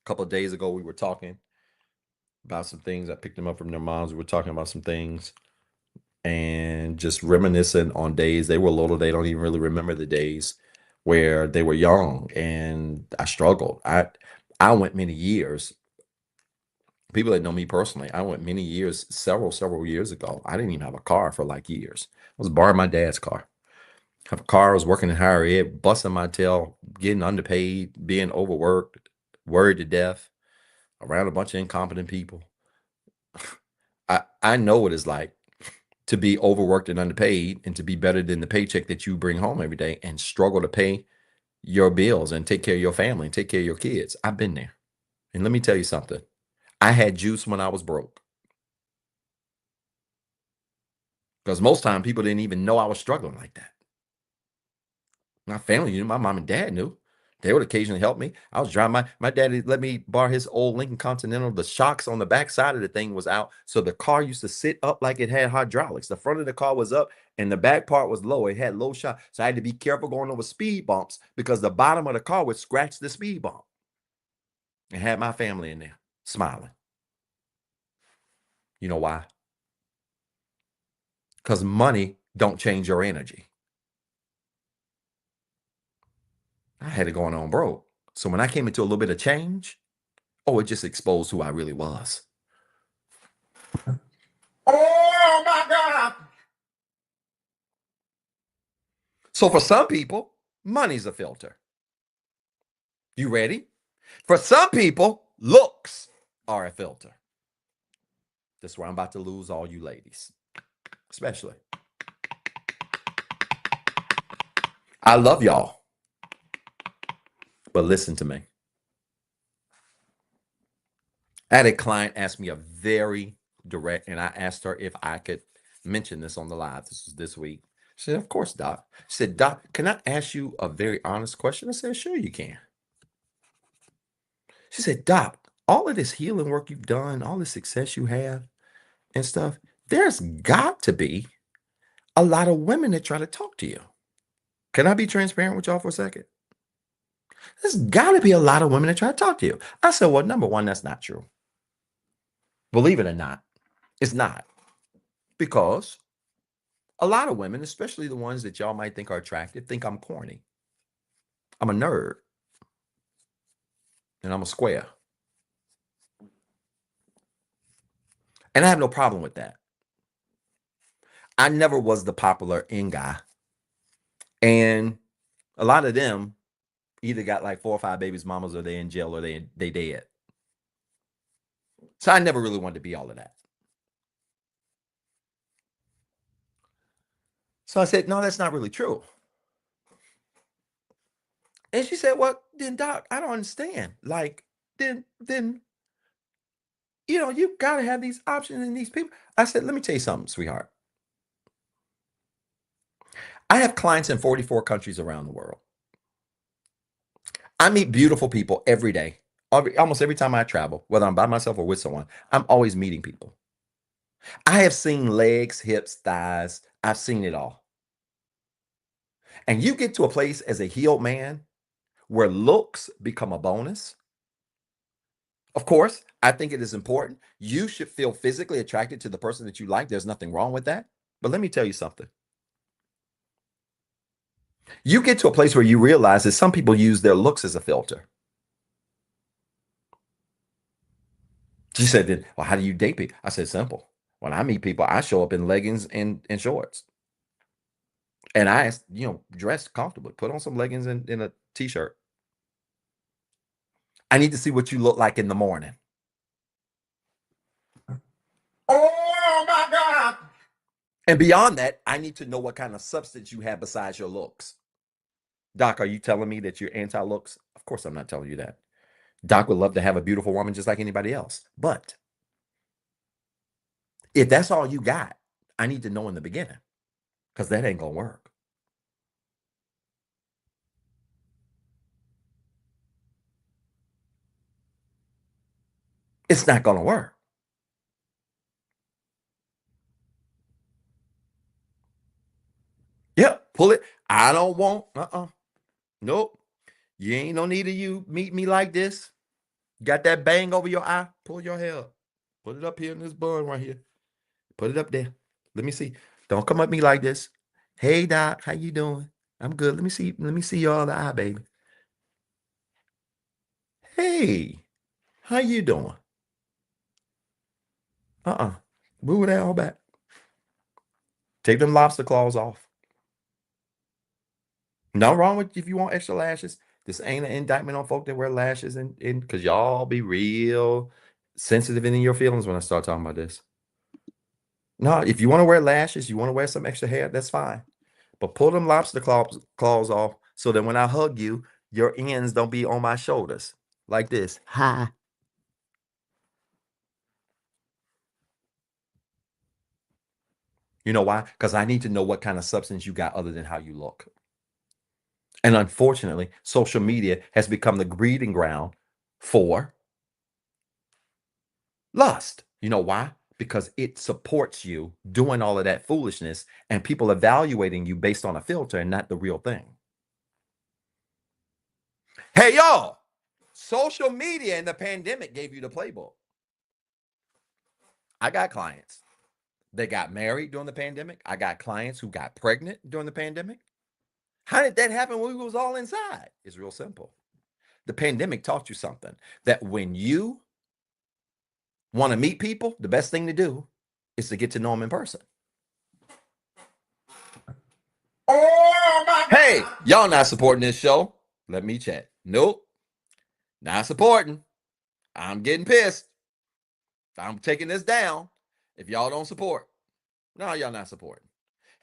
A couple of days ago, we were talking about some things. I picked them up from their moms. We were talking about some things and just reminiscing on days. They were little. They don't even really remember the days where they were young, and I struggled. I went many years. People that know me personally, I went many years, several years ago. I didn't even have a car for like years. I was borrowing my dad's car. Have a car, I was working in higher ed, busting my tail, getting underpaid, being overworked, worried to death, around a bunch of incompetent people. I know what it's like to be overworked and underpaid and to be better than the paycheck that you bring home every day and struggle to pay your bills and take care of your family and take care of your kids. I've been there. And let me tell you something. I had juice when I was broke. Because most time people didn't even know I was struggling like that. My family knew, my mom and dad knew. They would occasionally help me. I was driving my daddy let me borrow his old Lincoln Continental. The shocks on the back side of the thing was out. So the car used to sit up like it had hydraulics. The front of the car was up and the back part was low. It had low shock. So I had to be careful going over speed bumps because the bottom of the car would scratch the speed bump. And had my family in there smiling. You know why? Because money don't change your energy. I had it going on broke. So when I came into a little bit of change, oh, it just exposed who I really was. Oh my God. So for some people, money's a filter. You ready? For some people, looks are a filter. That's where I'm about to lose all you ladies, especially. I love y'all, but listen to me. I had a client ask me a very direct, and I asked her if I could mention this on the live. This was this week. She said, "Of course, Doc." She said, "Doc, can I ask you a very honest question?" I said, "Sure, you can." She said, "Doc, all of this healing work you've done, all the success you have and stuff, there's got to be a lot of women that try to talk to you. Can I be transparent with y'all for a second? There's got to be a lot of women that try to talk to you." I said, "Well, number one, that's not true. Believe it or not, it's not. Because a lot of women, especially the ones that y'all might think are attractive, think I'm corny. I'm a nerd and I'm a square. And I have no problem with that. I never was the popular in guy. And a lot of them either got like 4 or 5 babies mamas or they in jail or they dead. So I never really wanted to be all of that. So I said, "No, that's not really true." And she said, "Well, then Doc, I don't understand. Like, then you gotta have these options and these people." I said, "Let me tell you something, sweetheart. I have clients in 44 countries around the world. I meet beautiful people every day. Almost every time I travel, whether I'm by myself or with someone, I'm always meeting people. I have seen legs, hips, thighs. I've seen it all. And you get to a place as a healed man where looks become a bonus. Of course, I think it is important. You should feel physically attracted to the person that you like. There's nothing wrong with that. But let me tell you something. You get to a place where you realize that some people use their looks as a filter. She said, "Then, well, how do you date people?" I said, "Simple. When I meet people, I show up in leggings and shorts. And I, dress comfortably. Put on some leggings and a t-shirt. I need to see what you look like in the morning." Oh my God. And beyond that, I need to know what kind of substance you have besides your looks. Doc, are you telling me that you're anti-looks? Of course, I'm not telling you that. Doc would love to have a beautiful woman just like anybody else. But if that's all you got, I need to know in the beginning because that ain't going to work. It's not going to work. Yep, pull it. I don't want, nope. You ain't no need of you meet me like this. Got that bang over your eye? Pull your hair up. Put it up here in this bun right here. Put it up there. Let me see. Don't come at me like this. "Hey Doc, how you doing?" "I'm good. Let me see. Let me see your other eye, baby." "Hey, how you doing?" Uh-uh. Move that all back. Take them lobster claws off. No wrong with if you want extra lashes. This ain't an indictment on folk that wear lashes and because y'all be real sensitive in your feelings when I start talking about this. No, if you want to wear lashes, you want to wear some extra hair, that's fine. But pull them lobster claws off so that when I hug you, your ends don't be on my shoulders like this. Hi. You know why? Because I need to know what kind of substance you got other than how you look. And unfortunately, social media has become the breeding ground for lust. You know why? Because it supports you doing all of that foolishness and people evaluating you based on a filter and not the real thing. Hey, y'all, social media and the pandemic gave you the playbook. I got clients that got married during the pandemic. I got clients who got pregnant during the pandemic. How did that happen when we was all inside? It's real simple. The pandemic taught you something that when you want to meet people, the best thing to do is to get to know them in person. Hey, y'all not supporting this show? Let me check. Nope, not supporting. I'm getting pissed. I'm taking this down if y'all don't support. No, y'all not supporting.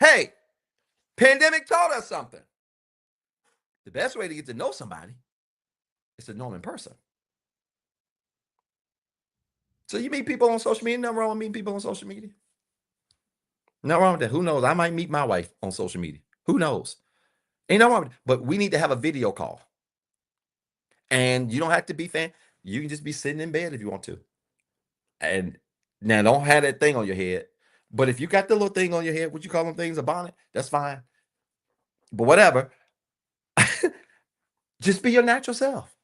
Hey, pandemic taught us something. The best way to get to know somebody is to know them in person. So you meet people on social media. Nothing wrong with meeting people on social media. Nothing wrong with that. Who knows? I might meet my wife on social media. Who knows? Ain't no wrong with it. But we need to have a video call. And you don't have to be fan. You can just be sitting in bed if you want to. And now don't have that thing on your head. But if you got the little thing on your head, what you call them things, a bonnet, that's fine. But whatever. Just be your natural self.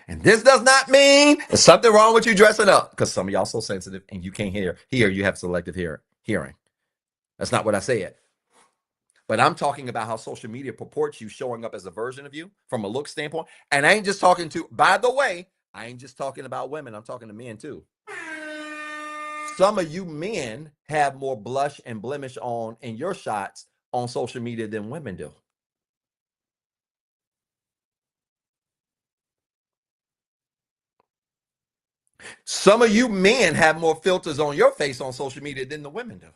And this does not mean there's something wrong with you dressing up because some of y'all so sensitive and you can't hear. Here, you have selective hearing. That's not what I said. But I'm talking about how social media purports you showing up as a version of you from a look standpoint. And I ain't just talking to, by the way, I ain't just talking about women. I'm talking to men too. Some of you men have more blush and blemish on in your shots on social media than women do. Some of you men have more filters on your face on social media than the women do.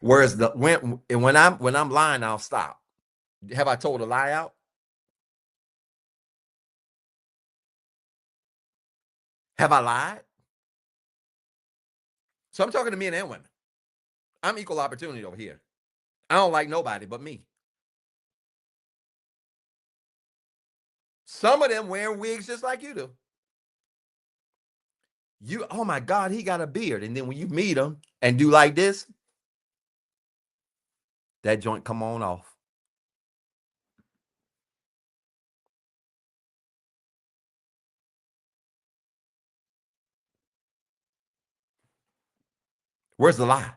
Whereas when I'm lying, I'll stop. Have I told a lie out? Have I lied? So I'm talking to men and women. I'm equal opportunity over here. I don't like nobody but me. Some of them wearing wigs just like you do. You, oh my God, he got a beard. And then when you meet him and do like this, that joint come on off. Where's the lie?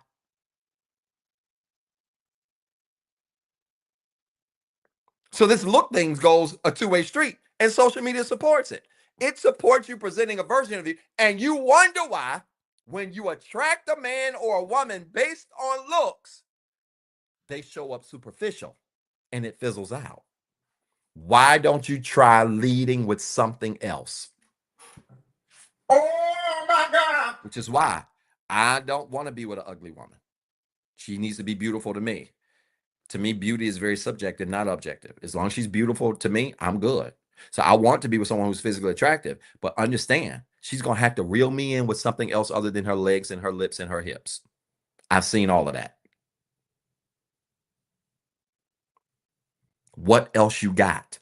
So this look thing goes a two-way street, and social media supports it. It supports you presenting a version of you, and you wonder why, when you attract a man or a woman based on looks, they show up superficial and it fizzles out. Why don't you try leading with something else? Oh my God. Which is why I don't want to be with an ugly woman. She needs to be beautiful to me. To me, beauty is very subjective, not objective. As long as she's beautiful to me, I'm good. So I want to be with someone who's physically attractive, but understand she's going to have to reel me in with something else other than her legs and her lips and her hips. I've seen all of that. What else you got?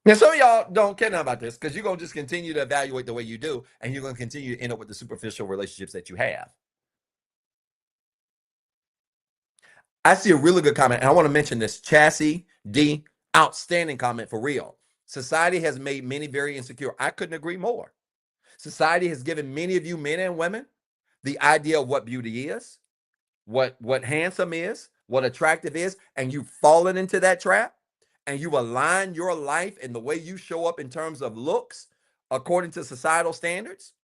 Now, some of y'all don't care nothing about this because you're going to just continue to evaluate the way you do, and you're going to continue to end up with the superficial relationships that you have. I see a really good comment, and I want to mention this. Chassis D, outstanding comment for real. Society has made many very insecure. I couldn't agree more. Society has given many of you men and women the idea of what beauty is, what handsome is, what attractive is, and you've fallen into that trap, and you align your life and the way you show up in terms of looks according to societal standards,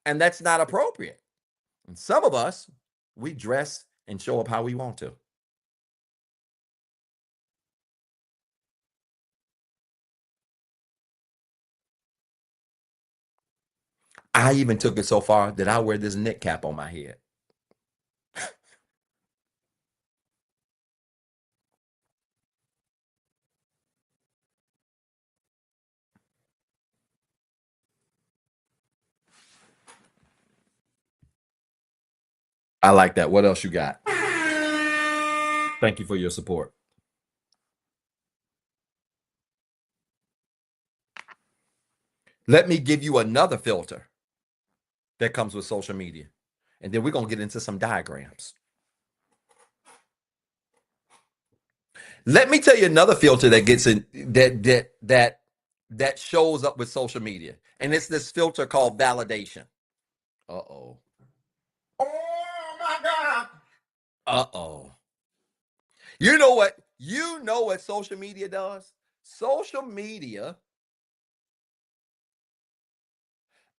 and that's not appropriate. And some of us, we dress and show up how we want to. I even took it so far that I wear this knit cap on my head. I like that. What else you got? Thank you for your support. Let me give you another filter that comes with social media. And then we're going to get into some diagrams. Let me tell you another filter that gets in that shows up with social media. And it's this filter called validation. Uh-oh. Oh my God. Uh-oh. You know what? You know what social media does? Social media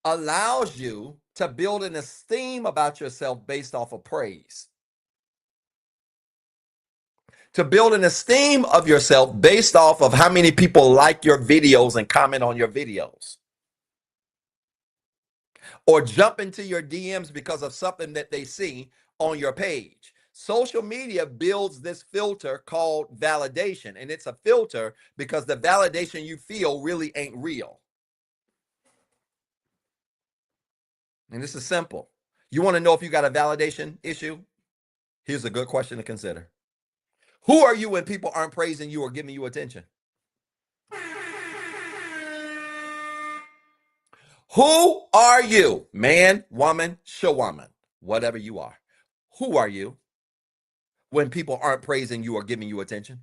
allows you to build an esteem about yourself based off of praise. To build an esteem of yourself based off of how many people like your videos and comment on your videos. Or jump into your DMs because of something that they see on your page. Social media builds this filter called validation. And it's a filter because the validation you feel really ain't real. And this is simple. You want to know if you got a validation issue? Here's a good question to consider. Who are you when people aren't praising you or giving you attention? Who are you? Man, woman, shawoman, whatever you are. Who are you when people aren't praising you or giving you attention?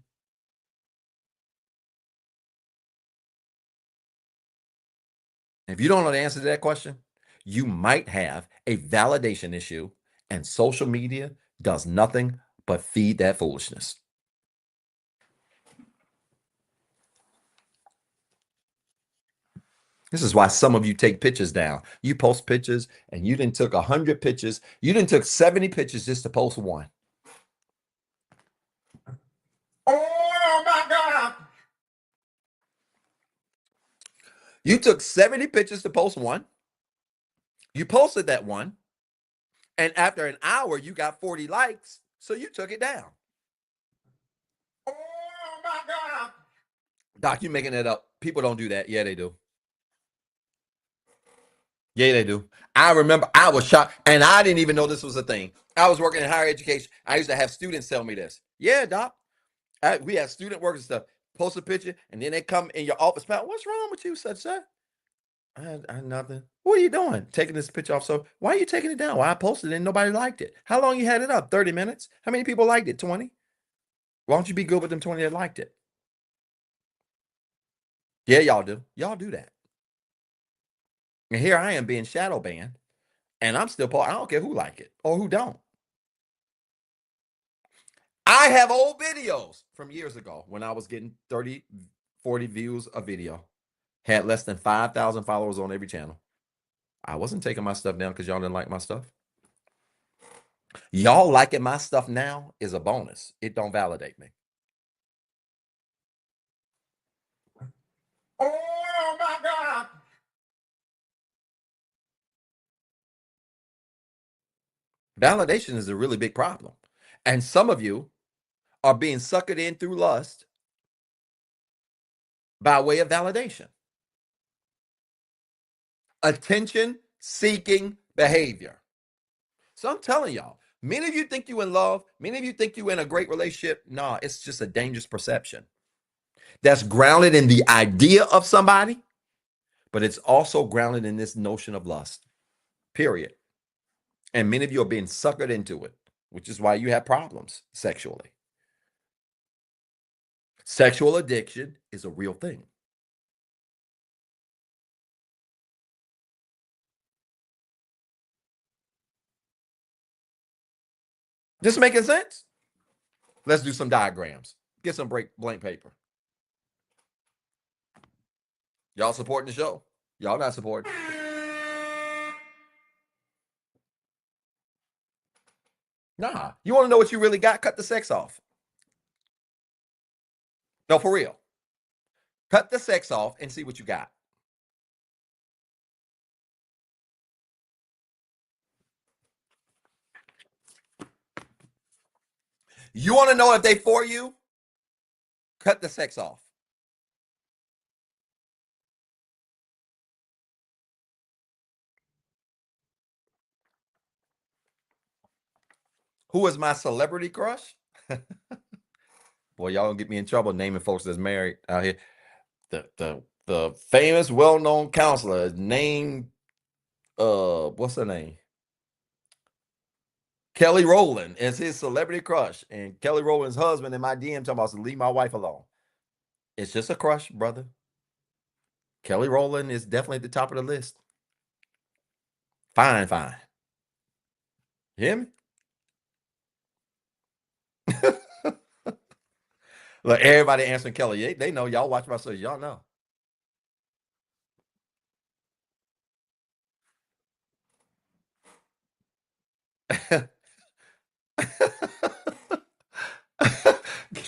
If you don't know the answer to that question, you might have a validation issue, and social media does nothing but feed that foolishness. This is why some of you take pictures down. You post pictures and you didn't took 100 pictures. You didn't took 70 pictures just to post one. Oh my God. You took 70 pictures to post one. You posted that one. And after an hour, you got 40 likes. So you took it down. Oh my God. Doc, you making that up. People don't do that. Yeah, they do. Yeah, they do. I remember I was shocked, and I didn't even know this was a thing. I was working in higher education. I used to have students tell me this. Yeah, doc. We have student work and stuff. Post a picture, and then they come in your office. What's wrong with you, such that? I had nothing. What are you doing? Taking this picture off. So why are you taking it down? Well, I posted it and nobody liked it. How long you had it up? 30 minutes? How many people liked it? 20? Why don't you be good with them 20 that liked it? Yeah, y'all do. Y'all do that. And here I am being shadow banned, and I'm still I don't care who like it or who don't. I have old videos from years ago when I was getting 30, 40 views a video. Had less than 5,000 followers on every channel. I wasn't taking my stuff down because y'all didn't like my stuff. Y'all liking my stuff now is a bonus. It don't validate me. Oh my God. Validation is a really big problem. And some of you are being suckered in through lust by way of validation. Attention seeking behavior. So I'm telling y'all, many of you think you in love. Many of you think you in a great relationship. No, it's just a dangerous perception that's grounded in the idea of somebody, but it's also grounded in this notion of lust, period. And many of you are being suckered into it, which is why you have problems sexually. Sexual addiction is a real thing. This making sense? Let's do some diagrams. Get some blank paper. Y'all supporting the show? Y'all not supporting? Nah. You want to know what you really got? Cut the sex off. No, for real. Cut the sex off and see what you got. You want to know if they for you? Cut the sex off. Who is my celebrity crush? Boy, y'all gonna get me in trouble naming folks that's married out here. The famous, well-known counselor named what's her name? Kelly Rowland is his celebrity crush, and Kelly Rowland's husband in my DM talking about to leave my wife alone. It's just a crush, brother. Kelly Rowland is definitely at the top of the list. Fine. You hear me? Look, everybody answering Kelly. They know y'all watch my show. Y'all know.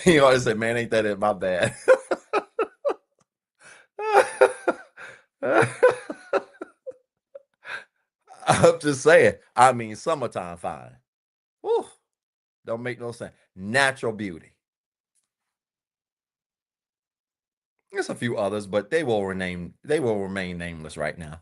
You always say, man, ain't that it? My bad. I'm just saying. I mean, summertime fine. Whew, don't make no sense. Natural beauty. There's a few others, but they will remain nameless right now.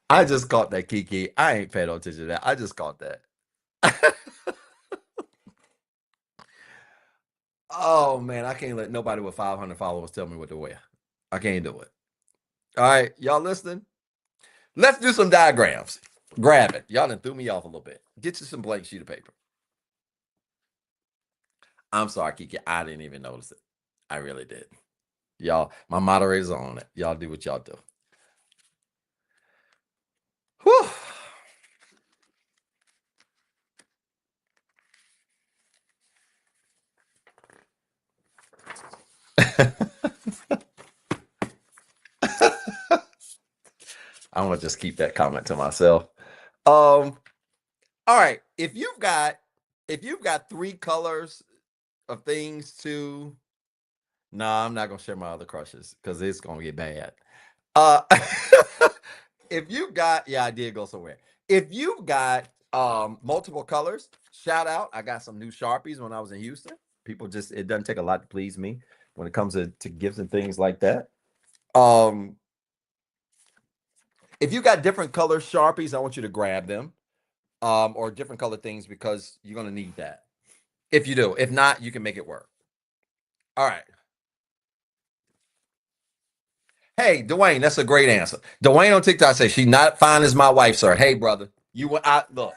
I just caught that, Kiki. I ain't paid no attention to that. I just caught that. Oh man, I can't let nobody with 500 followers tell me what to wear. I can't do it. All right, y'all listening? Let's do some diagrams. Grab it. Y'all done threw me off a little bit. Get you some blank sheet of paper. I'm sorry, Kiki. I didn't even notice it. I really did. Y'all, my moderator's on it. Y'all do what y'all do. Whew. I'm gonna just keep that comment to myself. All right. If you've got 3 colors of things to, no, I'm not gonna share my other crushes because it's gonna get bad. Uh if you've got, yeah, I did go somewhere. If you've got multiple colors, shout out. I got some new Sharpies when I was in Houston. People just, it doesn't take a lot to please me when it comes to gifts and things like that. If you got different color Sharpies, I want you to grab them. Or different color things because you're gonna need that. If you do. If not, you can make it work. All right. Hey, Dwayne, that's a great answer. Dwayne on TikTok says she's not fine as my wife, sir. Hey, brother, you went out. Look,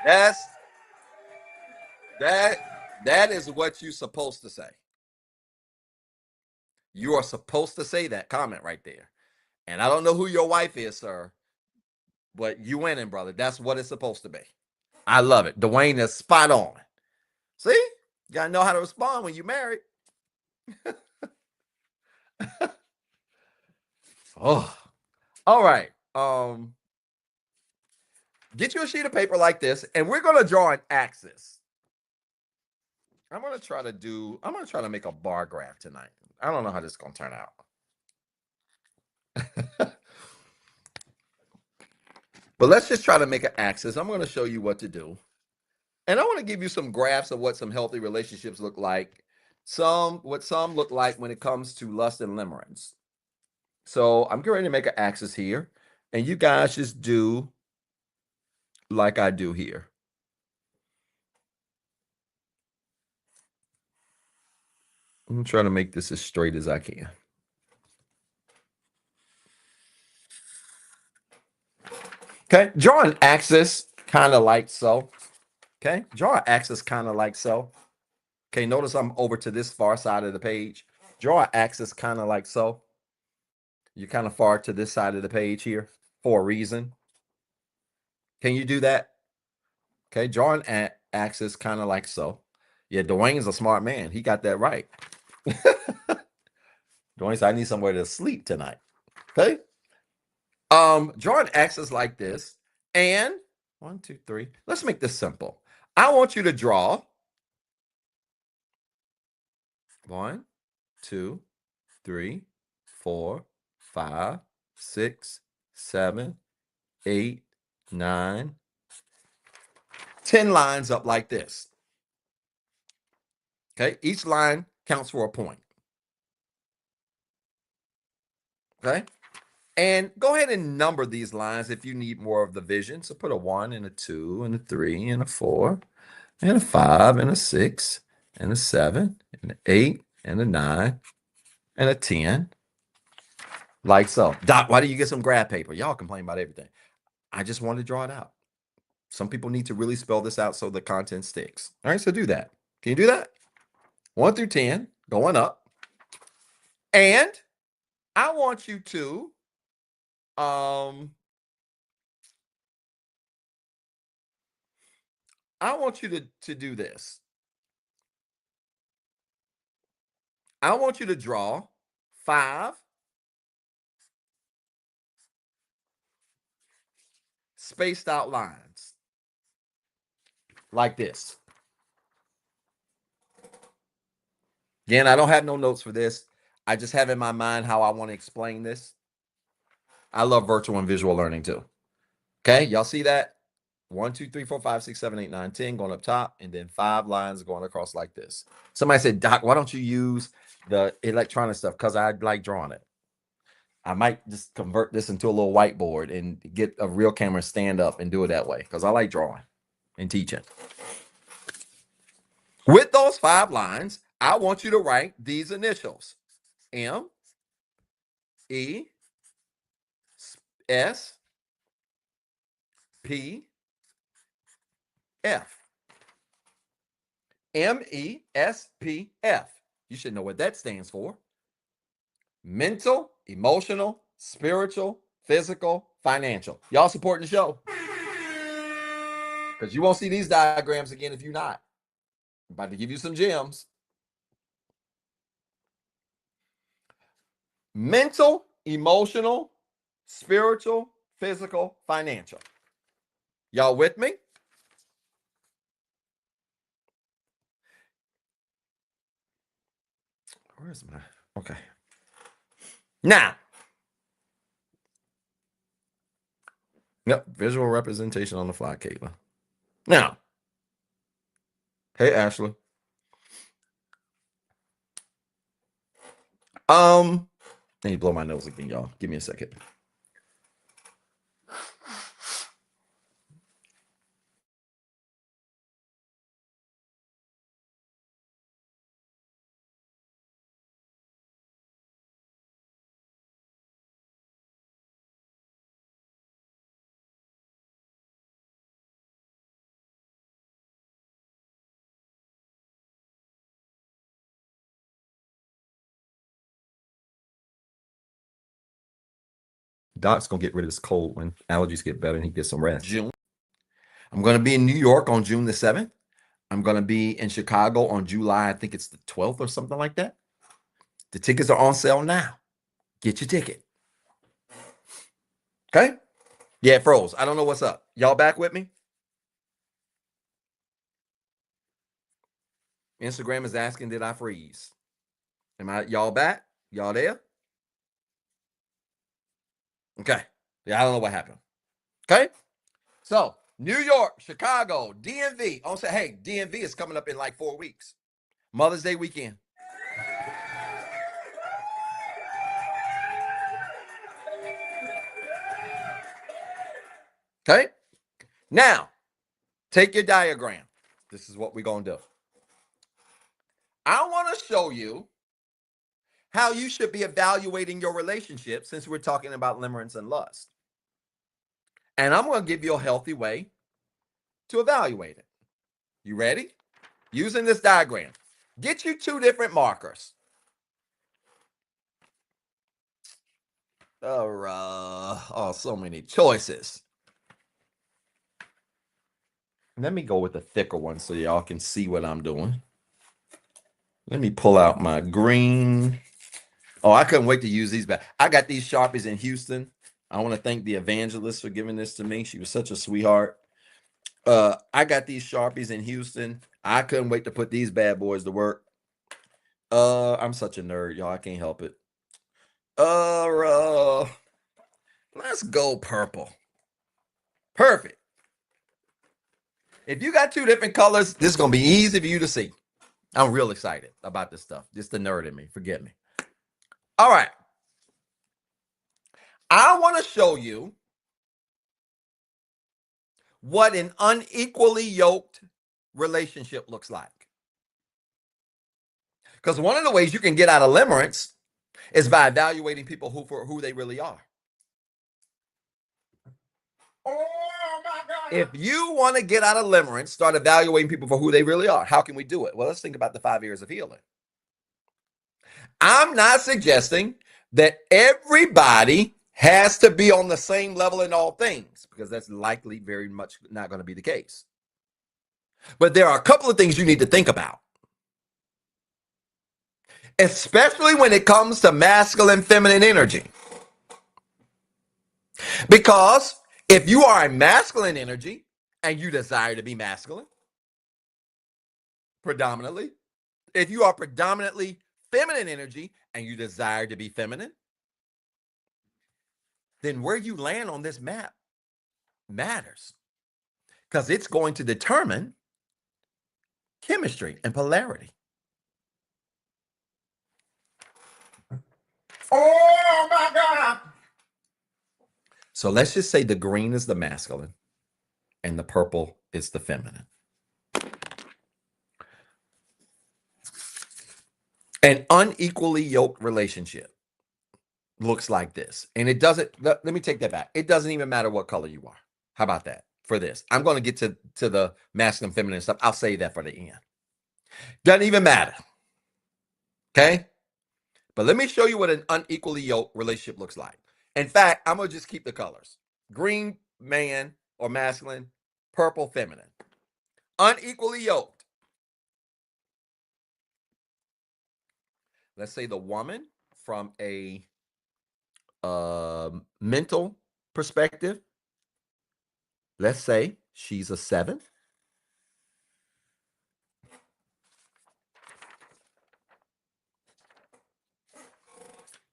that's that is what you're supposed to say. You are supposed to say that comment right there. And I don't know who your wife is, sir, but you winning, brother. That's what it's supposed to be. I love it. Dwayne is spot on. See, you gotta know how to respond when you're married. Oh, all right. Get you a sheet of paper like this, and we're gonna draw an axis. I'm gonna try to make a bar graph tonight. I don't know how this is gonna turn out. But let's just try to make an axis. I'm gonna show you what to do. And I want to give you some graphs of what some healthy relationships look like. What some look like when it comes to lust and limerence. So I'm getting ready to make an axis here. And you guys just do like I do here. I'm trying to make this as straight as I can. Okay, draw an axis kind of like so. Okay, draw an axis kind of like so. Okay, notice I'm over to this far side of the page. Draw an axis kind of like so. You're kind of far to this side of the page here for a reason. Can you do that? Okay, draw an axis kind of like so. Yeah, Dwayne's a smart man. He got that right. Dwayne said, I need somewhere to sleep tonight. Okay. Draw an axis like this. And 1, 2, 3. Let's make this simple. I want you to draw 1, 2, 3, 4, 5, 6, 7, 8, 9, 10 lines up like this. Okay, each line counts for a point. Okay, and go ahead and number these lines if you need more of the vision. So put a 1 and a 2 and a 3 and a 4 and a 5 and a 6 and a 7 and an 8 and a 9 and a 10. Like so. Doc, why do you get some graph paper? Y'all complain about everything. I just want to draw it out. Some people need to really spell this out so the content sticks. All right, so do that. Can you do that? 1 through 10, going up. And I want you to to do this. I want you to draw 5 spaced out lines like this. Again, I don't have no notes for this. I just have in my mind how I want to explain this. I love virtual and visual learning too. Okay, y'all see that? 1, 2, 3, 4, 5, 6, 7, 8, 9, 10 going up top, and then 5 lines going across like this. Somebody said, Doc, why don't you use the electronic stuff? Because I like drawing it. I might just convert this into a little whiteboard and get a real camera, stand up and do it that way because I like drawing and teaching. With those 5 lines, I want you to write these initials. M, E, S, P, F. MESPF. You should know what that stands for. Mental, emotional, spiritual, physical, financial. Y'all supporting the show? Because you won't see these diagrams again if you're not. I'm about to give you some gems. Mental, emotional, spiritual, physical, financial. Y'all with me? Where's my, okay. Now, yep, visual representation on the fly, Caitlin. Now, hey, Ashley. I need to blow my nose again, y'all. Give me a second. Doc's gonna get rid of this cold when allergies get better and he gets some rest. June. I'm gonna be in New York on June the 7th. I'm gonna be in Chicago on July, I think it's the 12th or something like that. The tickets are on sale now. Get your ticket. Okay? Yeah, it froze. I don't know what's up. Y'all back with me? Instagram is asking, did I freeze? Am I y'all back? Y'all there? Okay. Yeah, I don't know what happened. Okay. So New York, Chicago, DMV. I'll say, hey, DMV is coming up in like 4 weeks. Mother's Day weekend. Okay. Now, take your diagram. This is what we're going to do. I want to show you how you should be evaluating your relationship since we're talking about limerence and lust. And I'm going to give you a healthy way to evaluate it. You ready? Using this diagram. Get you 2 different markers. Oh, so many choices. Let me go with the thicker one so y'all can see what I'm doing. Let me pull out my green. Oh, I couldn't wait to use these back. I got these Sharpies in Houston. I want to thank the evangelist for giving this to me. She was such a sweetheart. I got these Sharpies in Houston. I couldn't wait to put these bad boys to work. I'm such a nerd, y'all. I can't help it. Let's go purple. Perfect. If you got 2 different colors, this is going to be easy for you to see. I'm real excited about this stuff. Just the nerd in me. Forget me. All right. I want to show you what an unequally yoked relationship looks like. Because one of the ways you can get out of limerence is by evaluating people for who they really are. Oh my God. If you want to get out of limerence, start evaluating people for who they really are. How can we do it? Well, let's think about the 5 years of healing. I'm not suggesting that everybody has to be on the same level in all things, because that's likely very much not going to be the case. But there are a couple of things you need to think about, especially when it comes to masculine, feminine energy. Because if you are a masculine energy and you desire to be masculine, predominantly, if you are predominantly feminine energy and you desire to be feminine, then where you land on this map matters, because it's going to determine chemistry and polarity. Oh my God. So let's just say the green is the masculine and the purple is the feminine. An unequally yoked relationship looks like this. And it doesn't, let me take that back. It doesn't even matter what color you are. How about that for this? I'm going to get to the masculine, feminine stuff. I'll say that for the end. Doesn't even matter. Okay? But let me show you what an unequally yoked relationship looks like. In fact, I'm going to just keep the colors. Green, man or masculine, purple, feminine. Unequally yoked. Let's say the woman, from a mental perspective, let's say she's a 7.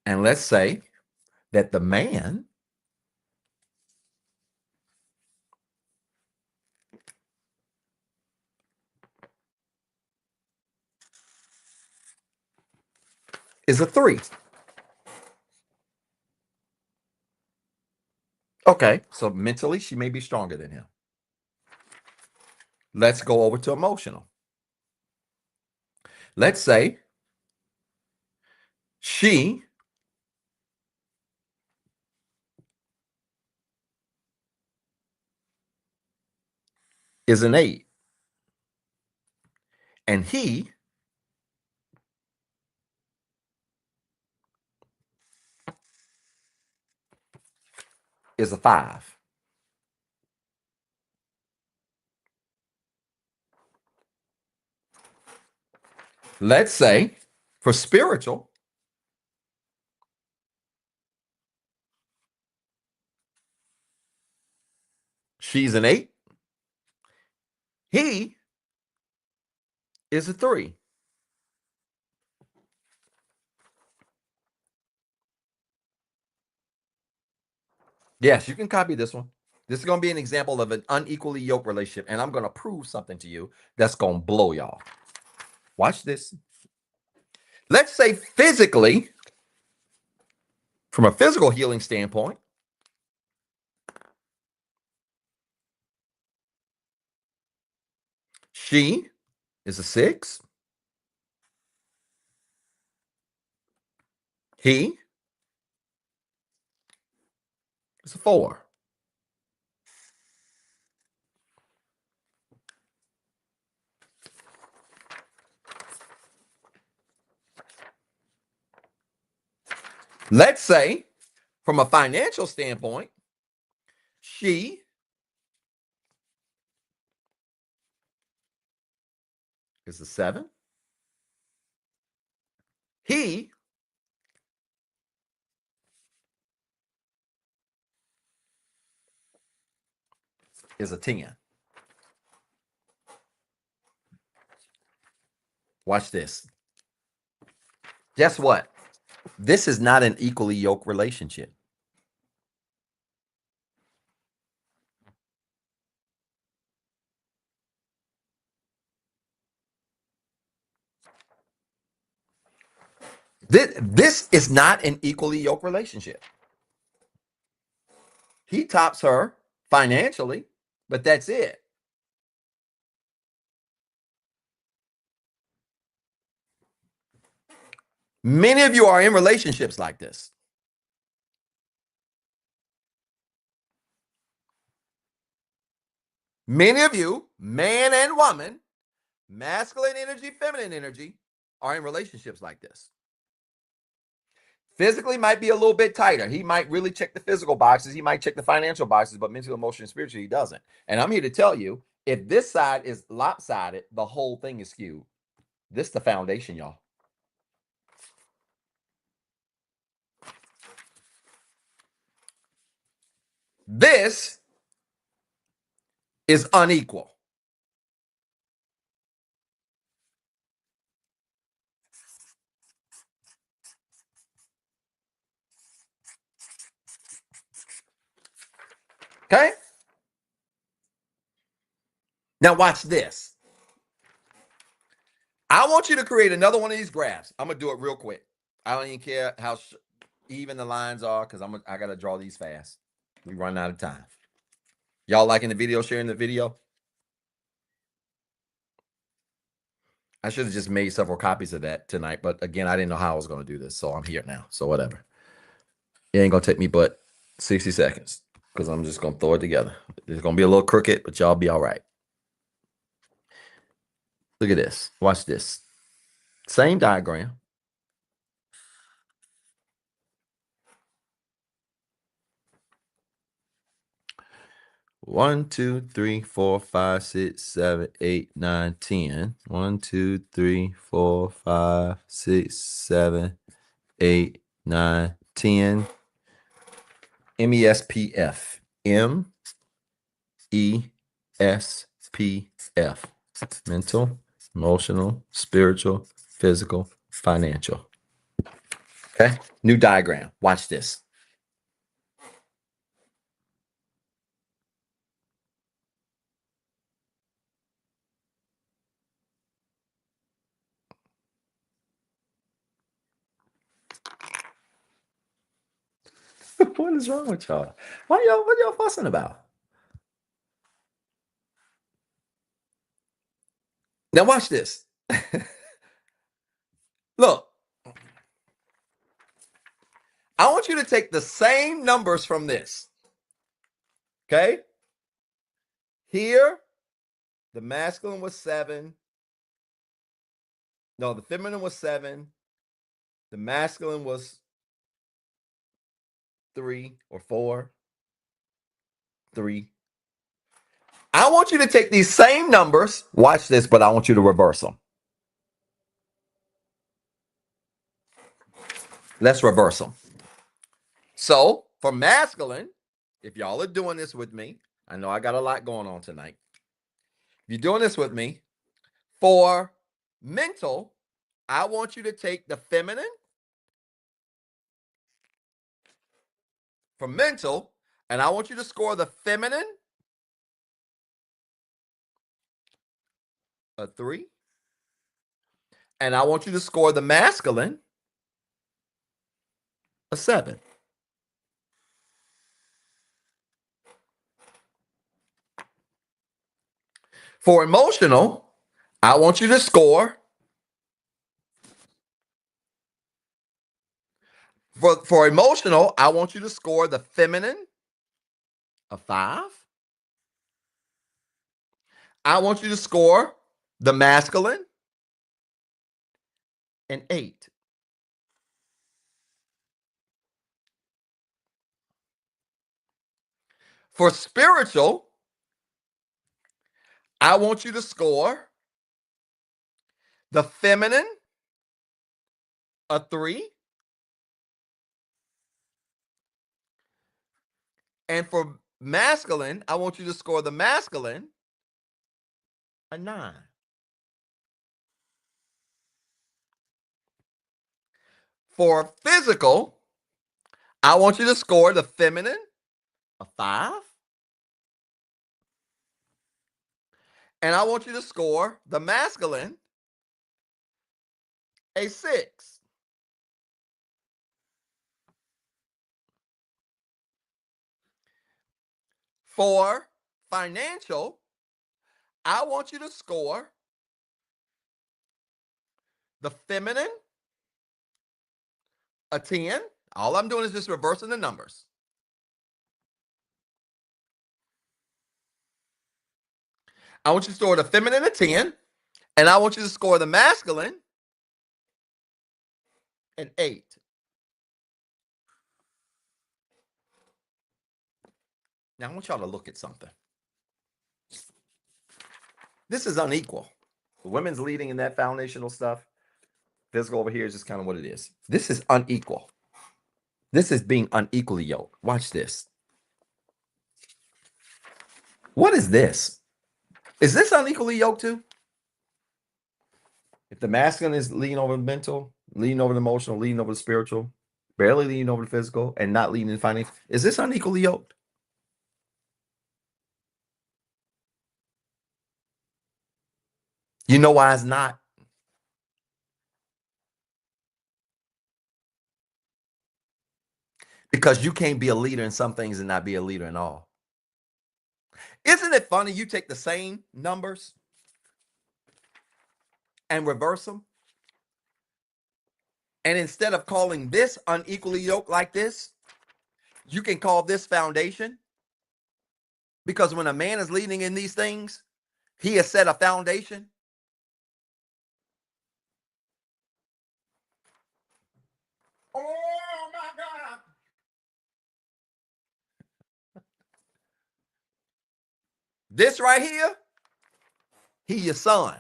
And let's say that the man is a 3. Okay, so mentally she may be stronger than him. Let's go over to emotional. Let's say she is an 8 and he is a 5. Let's say for spiritual, she's an 8. He is a 3. Yes, you can copy this one. This is going to be an example of an unequally yoked relationship, and I'm going to prove something to you that's going to blow y'all. Watch this. Let's say physically, from a physical healing standpoint, she is a 6. He is a 4. Let's say, from a financial standpoint, she is a 7. He is a 10. Watch this. Guess what? This is not an equally yoked relationship. This is not an equally yoked relationship. He tops her financially, but that's it. Many of you are in relationships like this. Many of you, man and woman, masculine energy, feminine energy, are in relationships like this. Physically might be a little bit tighter. He might really check the physical boxes. He might check the financial boxes, but mental, emotional, and spiritually, he doesn't. And I'm here to tell you, if this side is lopsided, the whole thing is skewed. This is the foundation, y'all. This is unequal. Okay? Now watch this. I want you to create another one of these graphs. I'm going to do it real quick. I don't even care how even the lines are because I got to draw these fast. We run out of time. Y'all liking the video, sharing the video? I should have just made several copies of that tonight, but again, I didn't know how I was going to do this, so I'm here now. So whatever. It ain't going to take me but 60 seconds because I'm just going to throw it together. It's going to be a little crooked, but y'all be all right. Look at this. Watch this. Same diagram. One, 2, 3, 4, 5, 6, 7, 8, 9, 10. 1, 2, 3, 4, 5, 6, 7, 8, 9, 10. MESPF. MESPF. Mental, emotional, spiritual, physical, financial. Okay. New diagram. Watch this. What is wrong with y'all? What y'all fussing about? Now watch this. Look. I want you to take the same numbers from this. Okay? Here, the masculine was 7. No, the feminine was 7. The masculine was 3 or 4. 3. I want you to take these same numbers. Watch this, but I want you to reverse them. Let's reverse them. So, for masculine, if y'all are doing this with me, I know I got a lot going on tonight. If you're doing this with me, for mental, I want you to take the feminine for mental, and I want you to score the feminine a 3, and I want you to score the masculine a 7. For emotional, I want you to score for emotional, I want you to score the feminine a 5. I want you to score the masculine an 8. For spiritual, I want you to score the feminine a 3. And for masculine, I want you to score the masculine a 9. For physical, I want you to score the feminine a 5. And I want you to score the masculine a 6. For financial, I want you to score the feminine a 10. All I'm doing is just reversing the numbers. I want you to score the feminine a 10. And I want you to score the masculine an 8. Now I want y'all to look at something. This is unequal. The women's leading in that foundational stuff. Physical over here is just kind of what it is. This is unequal. This is being unequally yoked. Watch this. What is this? Is this unequally yoked too? If the masculine is leading over the mental, leading over the emotional, leading over the spiritual, barely leading over the physical, and not leading in finance, is this unequally yoked? You know why it's not? Because you can't be a leader in some things and not be a leader in all. Isn't it funny? You take the same numbers and reverse them. And instead of calling this unequally yoked like this, you can call this foundation. Because when a man is leading in these things, he has set a foundation. Oh my God. This right here, he your son.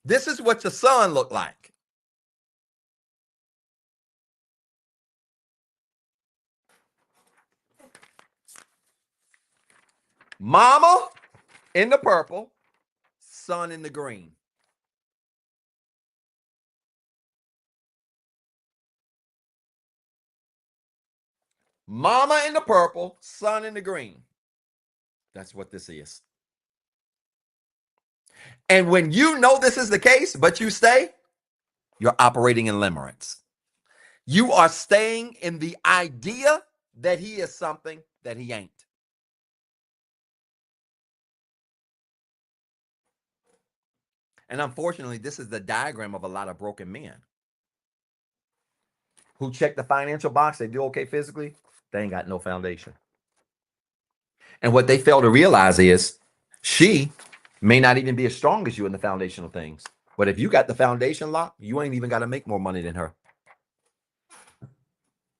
This is what your son looked like. Mama in the purple, son in the green. Mama in the purple, son in the green. That's what this is. And when you know this is the case, but you stay, you're operating in limerence. You are staying in the idea that he is something that he ain't. And unfortunately, this is the diagram of a lot of broken men who check the financial box. They do okay physically. They ain't got no foundation. And what they fail to realize is she may not even be as strong as you in the foundational things. But if you got the foundation locked, you ain't even got to make more money than her.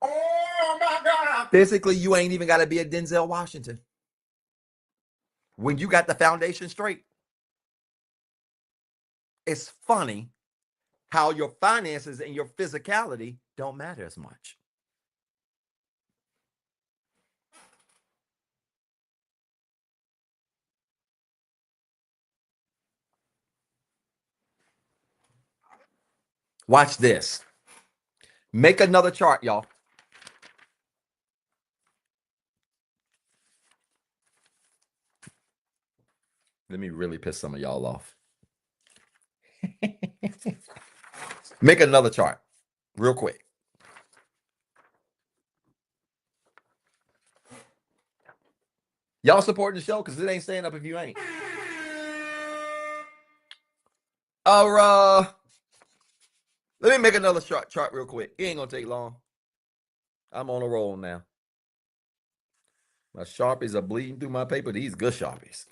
Oh my God. Physically, you ain't even got to be a Denzel Washington. When you got the foundation straight, it's funny how your finances and your physicality don't matter as much. Watch this. Make another chart, y'all. Let me really piss some of y'all off. Make another chart real quick. Y'all supporting the show because it ain't staying up if you ain't. Let me make another chart real quick. It ain't gonna take long. I'm on a roll now. My Sharpies are bleeding through my paper. These good Sharpies.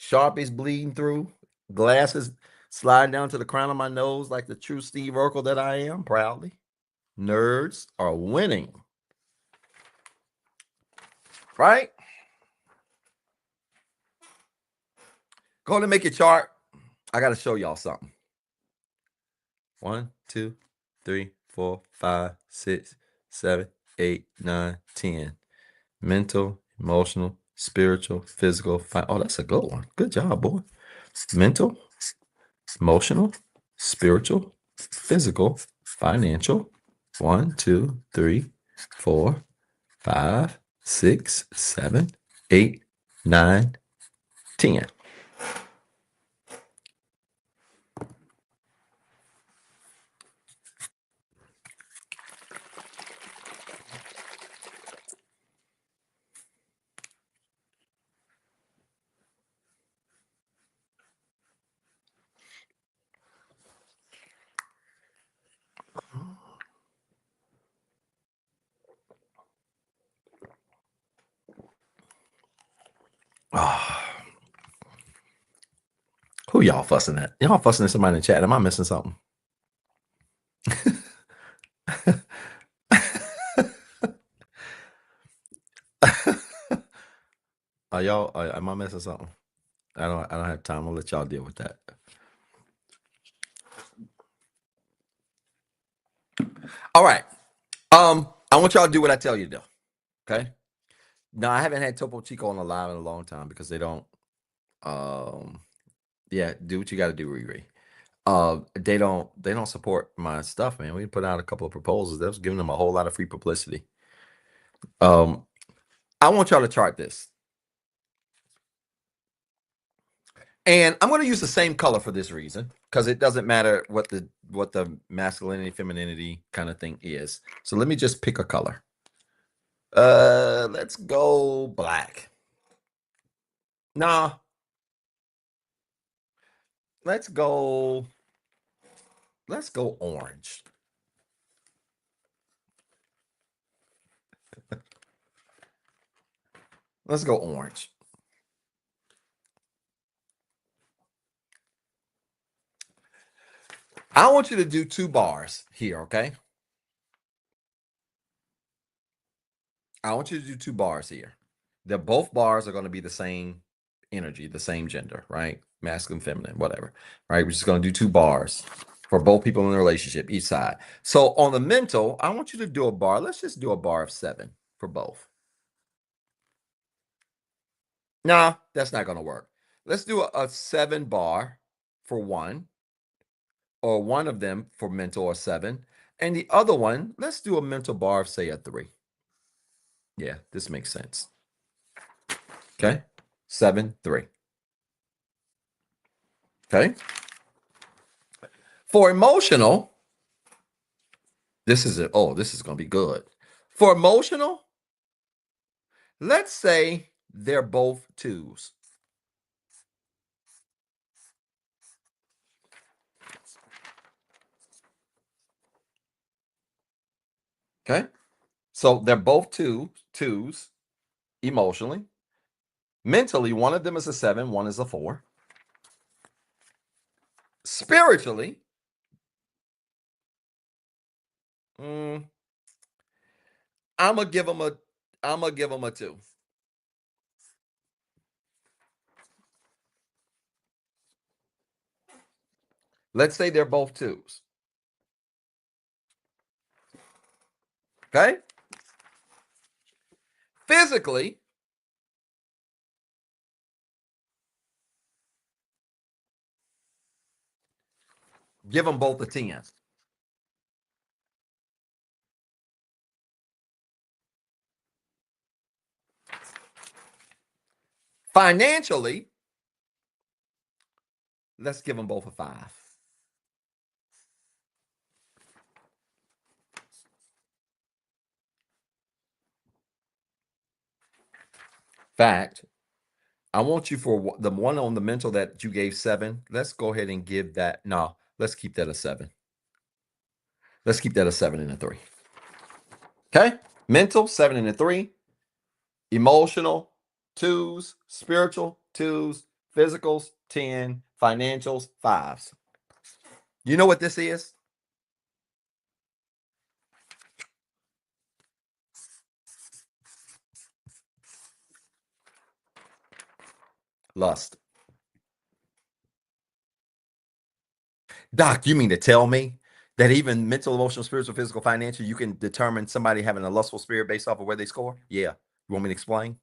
Sharpies bleeding through. Glasses sliding down to the crown of my nose like the true Steve Urkel that I am, proudly. Nerds are winning. Right? Go ahead and make your chart. I got to show y'all something. 1, 2, 3, 4, 5, 6, 7, 8, 9, 10. Mental, emotional, spiritual, physical. Oh, that's a good one. Good job, boy. Mental, emotional, spiritual, physical, financial. 1, 2, 3, 4, 5, 6, 7, 8, 9, 10. Who y'all fussing at? Y'all fussing at somebody in the chat. Am I missing something? Am I missing something? I don't have time. I'll let y'all deal with that. All right. I want y'all to do what I tell you to do. Okay. No, I haven't had Topo Chico on the live in a long time because they don't. Yeah, do what you got to do, Riri. They don't support my stuff, man. We put out a couple of proposals. That was giving them a whole lot of free publicity. I want y'all to chart this, and I'm going to use the same color for this reason because it doesn't matter what the masculinity, femininity kind of thing is. So let me just pick a color. Let's go black. Nah. Let's go orange. Let's go orange. I want you to do 2 bars here, okay? I want you to do 2 bars here. Both bars are going to be the same energy, the same gender, right? Masculine, feminine, whatever, right? We're just going to do 2 bars for both people in the relationship, each side. So on the mental, I want you to do a bar. Let's just do a bar of 7 for both. Nah, that's not going to work. Let's do a 7 bar for one, or one of them for mental or 7. And the other one, let's do a mental bar of, say, a 3. Yeah, this makes sense. Okay. 7, 3. Okay. For emotional, this is it. Oh, this is going to be good. For emotional, let's say they're both 2s. Okay. So they're both 2s emotionally. Mentally, one of them is a 7, one is a 4. Spiritually, I'm gonna give them a 2. Let's say they're both 2s. Okay. Physically, give them both a 10. Financially, let's give them both a 5. Fact, I want you for the one on the mental that you gave 7. Let's go ahead and give that. No, let's keep that a 7. Let's keep that a 7 and a 3. Okay. Mental, 7 and a 3. Emotional, 2s. Spiritual, 2s. Physicals, 10. Financials, 5s. You know what this is? Lust. Doc, you mean to tell me that even mental, emotional, spiritual, physical, financial, you can determine somebody having a lustful spirit based off of where they score? Yeah. You want me to explain?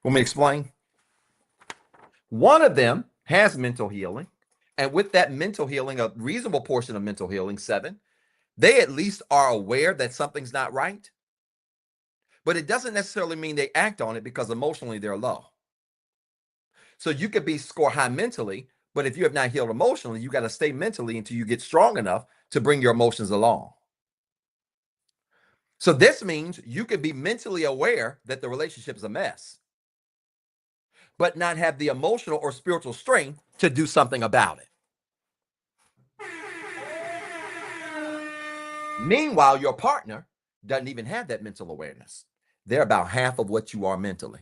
Want me to explain? One of them has mental healing. And with that mental healing, a reasonable portion of mental healing, 7, they at least are aware that something's not right. But it doesn't necessarily mean they act on it because emotionally they're low. So you could be score high mentally, but if you have not healed emotionally, you got to stay mentally until you get strong enough to bring your emotions along. So this means you could be mentally aware that the relationship is a mess, but not have the emotional or spiritual strength to do something about it. Meanwhile, your partner doesn't even have that mental awareness. They're about half of what you are mentally.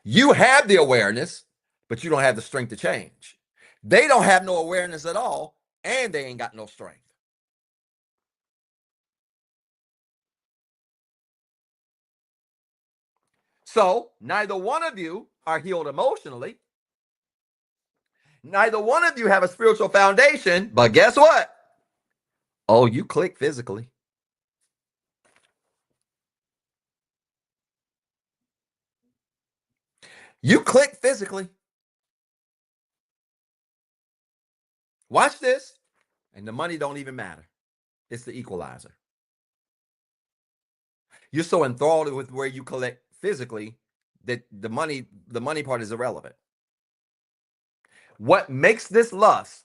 You have the awareness, but you don't have the strength to change. They don't have no awareness at all, and they ain't got no strength. So neither one of you are healed emotionally. Neither one of you have a spiritual foundation, but guess what? Oh, you click physically. You click physically. Watch this. And the money don't even matter. It's the equalizer. You're so enthralled with where you collect physically that the money part is irrelevant. What makes this lust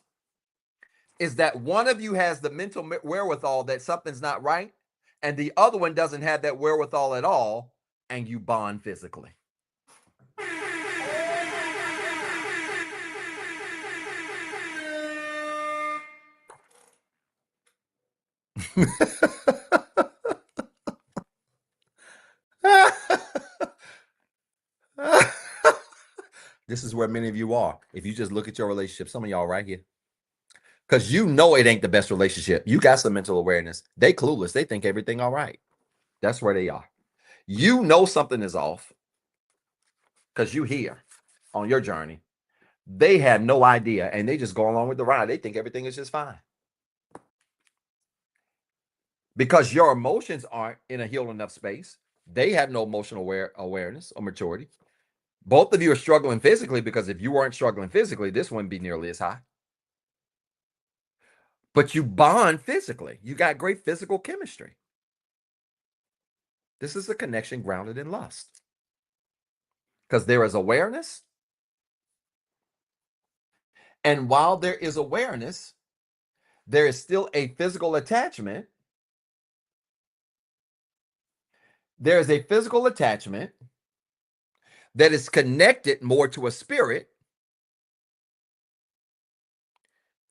is that one of you has the mental wherewithal that something's not right, and the other one doesn't have that wherewithal at all, and you bond physically. This is where many of you are. If you just look at your relationship, some of y'all right here. Because you know it ain't the best relationship. You got some mental awareness. They clueless. They think everything all right. That's where they are. You know something is off because you here on your journey. They have no idea, and they just go along with the ride. They think everything is just fine. Because your emotions aren't in a healed enough space. They have no emotional awareness or maturity. Both of you are struggling physically because if you weren't struggling physically, this wouldn't be nearly as high. But you bond physically. You got great physical chemistry. This is a connection grounded in lust. Because there is awareness. And while there is awareness, there is still a physical attachment. There is a physical attachment that is connected more to a spirit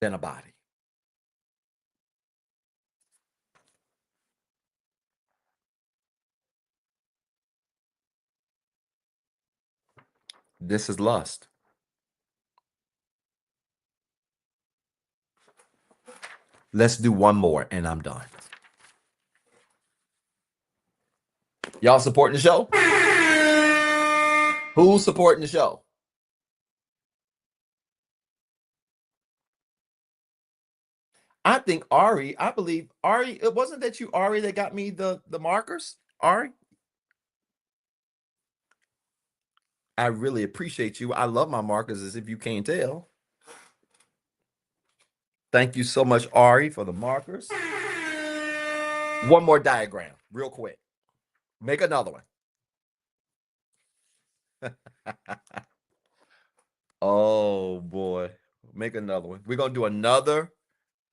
than a body. This is lust. Let's do one more and I'm done. Y'all supporting the show? Who's supporting the show? I think Ari, I believe Ari, it wasn't that you, Ari, that got me the markers? Ari? I really appreciate you. I love my markers, as if you can't tell. Thank you so much, Ari, for the markers. One more diagram, real quick. Make another one. Oh boy. Make another one. We're gonna do another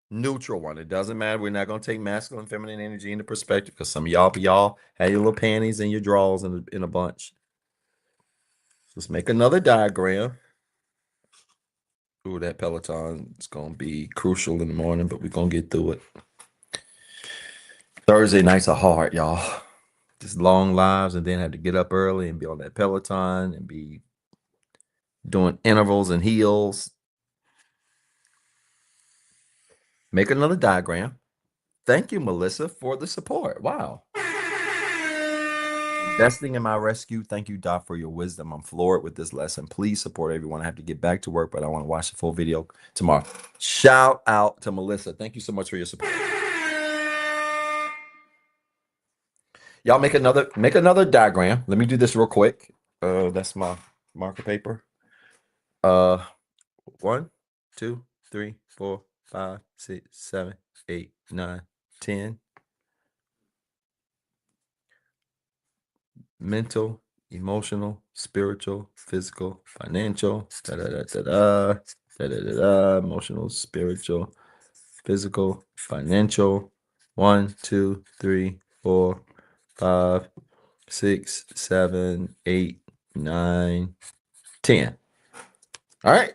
neutral one. It doesn't matter. We're not gonna take masculine and feminine energy into perspective because some of y'all had your little panties and your drawers in a bunch. Let's make another diagram. Ooh, that Peloton is gonna be crucial in the morning, but we're gonna get through it. Thursday nights are hard, y'all. Just long lives, and then have to get up early and be on that Peloton and be doing intervals and heels. Make another diagram. Thank you, Melissa, for the support. Wow. investing in my rescue. Thank you, Doc, for your wisdom. I'm floored with this lesson. Please support everyone. I have to get back to work, but I want to watch the full video tomorrow. Shout out to Melissa. Thank you so much for your support. Y'all make another diagram. Let me do this real quick. That's my marker paper. 1, 2, 3, 4, 5, 6, 7, 8, 9, 10. Mental, emotional, spiritual, physical, financial, emotional, spiritual, physical, financial. 1, 2, 3, 4, 5, 6, 7, 8, 9, 10. All right.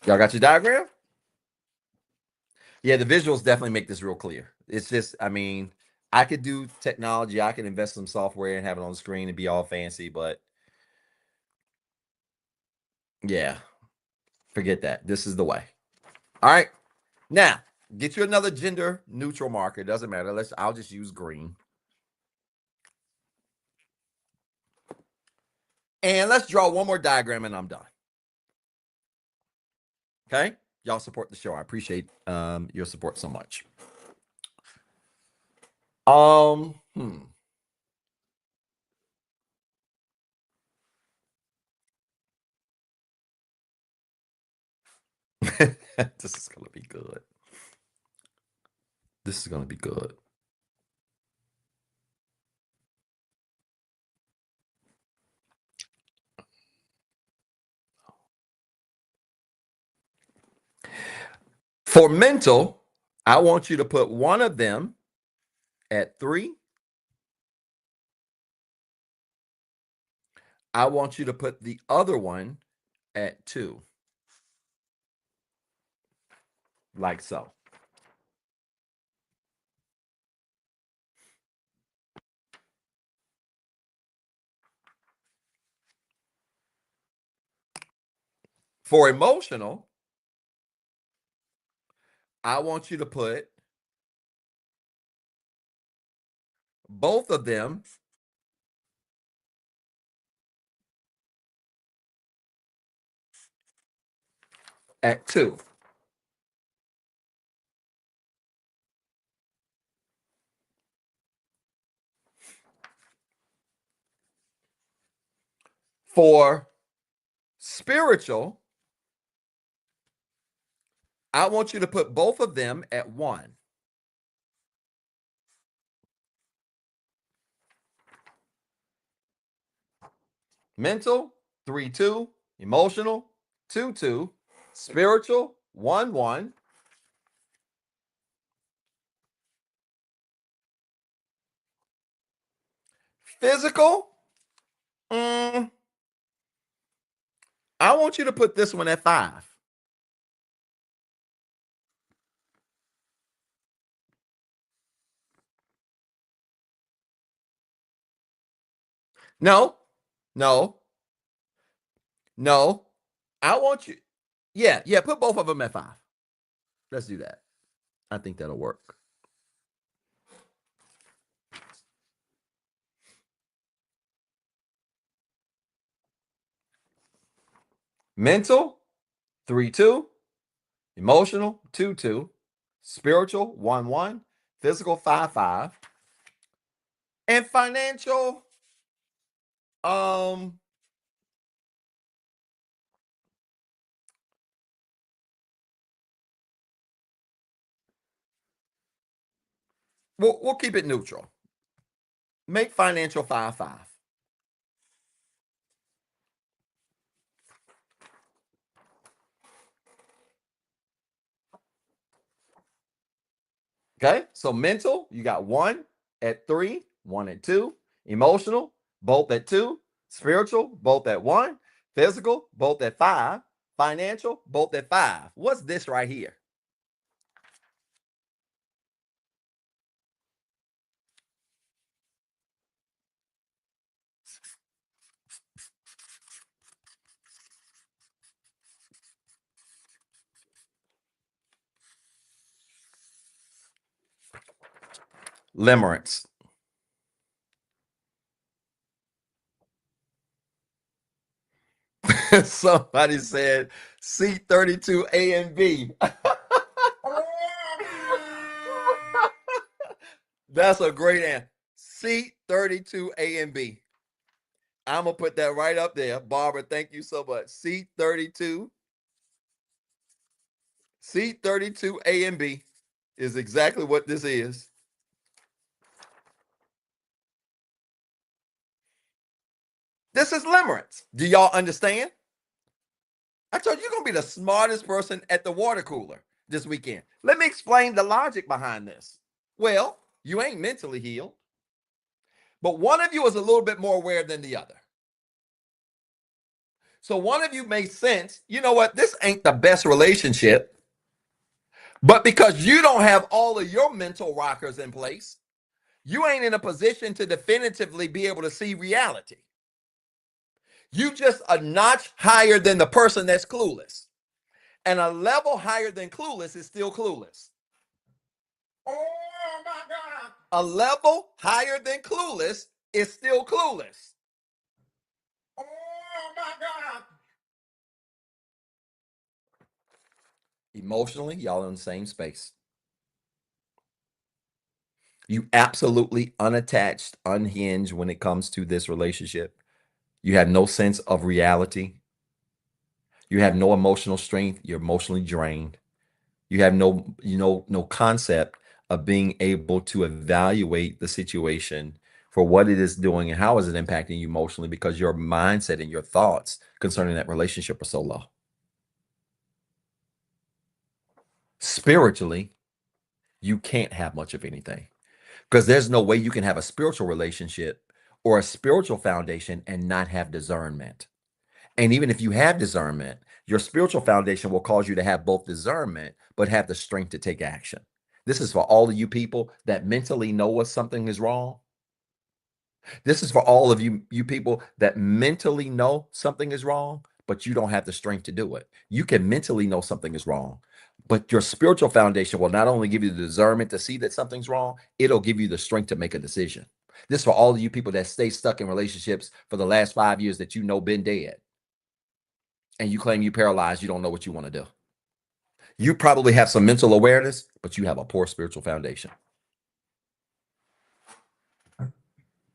Y'all got your diagram? Yeah, the visuals definitely make this real clear. It's just, I mean, I could do technology, I could invest some software and have it on the screen and be all fancy, but yeah, forget that. This is the way. All right. Now, get you another gender neutral marker. It doesn't matter. I'll just use green. And let's draw one more diagram and I'm done. Okay? Y'all support the show. I appreciate your support so much. This is gonna be good. This is gonna be good. For mental, I want you to put one of them at 3. I want you to put the other one at 2. Like so. For emotional, I want you to put both of them at 2. For spiritual, I want you to put both of them at 1. Mental, 3, 2. Emotional, 2, 2. Spiritual, 1, 1. Physical, I want you to put this one at 5. No, no, no. I want you. Yeah, put both of them at 5. Let's do that. I think that'll work. Mental, 3, 2. Emotional, 2, 2. Spiritual, 1, 1. Physical, 5, 5. And financial, um, we'll keep it neutral. Make financial 5, 5. Okay, so mental, you got 1 at 3, 1 at 2. Emotional, both at 2. Spiritual, both at 1. Physical, both at 5. Financial, both at 5. What's this right here? Limerence. Somebody said C32A and B. That's a great answer. C32A and B. I'm going to put that right up there. Barbara, thank you so much. C32A and B is exactly what this is. This is limerence. Do y'all understand? I told you you're going to be the smartest person at the water cooler this weekend. Let me explain the logic behind this. Well, you ain't mentally healed, but one of you is a little bit more aware than the other. So one of you makes sense. You know what? This ain't the best relationship, but because you don't have all of your mental rockers in place, you ain't in a position to definitively be able to see reality. You just a notch higher than the person that's clueless. And a level higher than clueless is still clueless. Oh my God. A level higher than clueless is still clueless. Oh my God. Emotionally, y'all in the same space. You absolutely unattached, unhinged when it comes to this relationship. You have no sense of reality. You have no emotional strength. You're emotionally drained. You have no concept of being able to evaluate the situation for what it is doing and how is it impacting you emotionally because your mindset and your thoughts concerning that relationship are so low. Spiritually, you can't have much of anything because there's no way you can have a spiritual relationship or a spiritual foundation and not have discernment. And even if you have discernment, your spiritual foundation will cause you to have both discernment, but have the strength to take action. This is for all of you people that mentally know what something is wrong. This is for all of you people that mentally know something is wrong, but you don't have the strength to do it. You can mentally know something is wrong, but your spiritual foundation will not only give you the discernment to see that something's wrong, it'll give you the strength to make a decision. This is for all of you people that stay stuck in relationships for the last 5 years that you know been dead. And you claim you paralyzed, you don't know what you want to do. You probably have some mental awareness, but you have a poor spiritual foundation.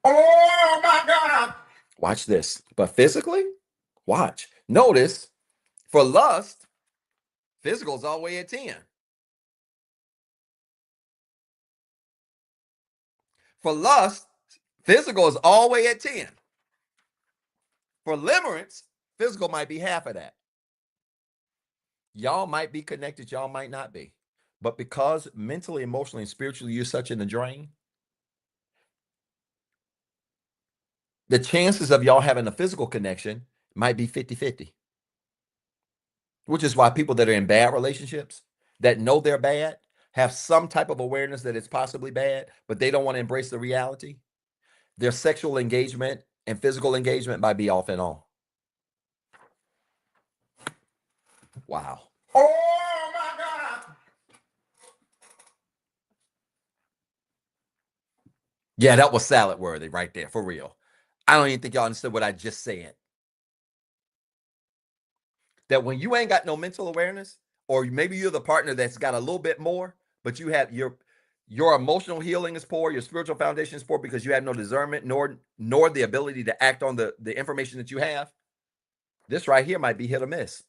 Oh my God. Watch this. But physically, watch. Notice for lust, physical is all the way at 10. For lust, physical is all the way at 10. For limerence, physical might be half of that. Y'all might be connected, y'all might not be. But because mentally, emotionally, and spiritually, you're such in the drain, the chances of y'all having a physical connection might be 50-50. Which is why people that are in bad relationships that know they're bad have some type of awareness that it's possibly bad, but they don't want to embrace the reality. Their sexual engagement and physical engagement might be off and on. Wow. Oh my God. Yeah, that was salad worthy right there, for real. I don't even think y'all understood what I just said. That when you ain't got no mental awareness, or maybe you're the partner that's got a little bit more, but you have your emotional healing is poor, your spiritual foundation is poor because you have no discernment nor the ability to act on the information that you have. This right here might be hit or miss.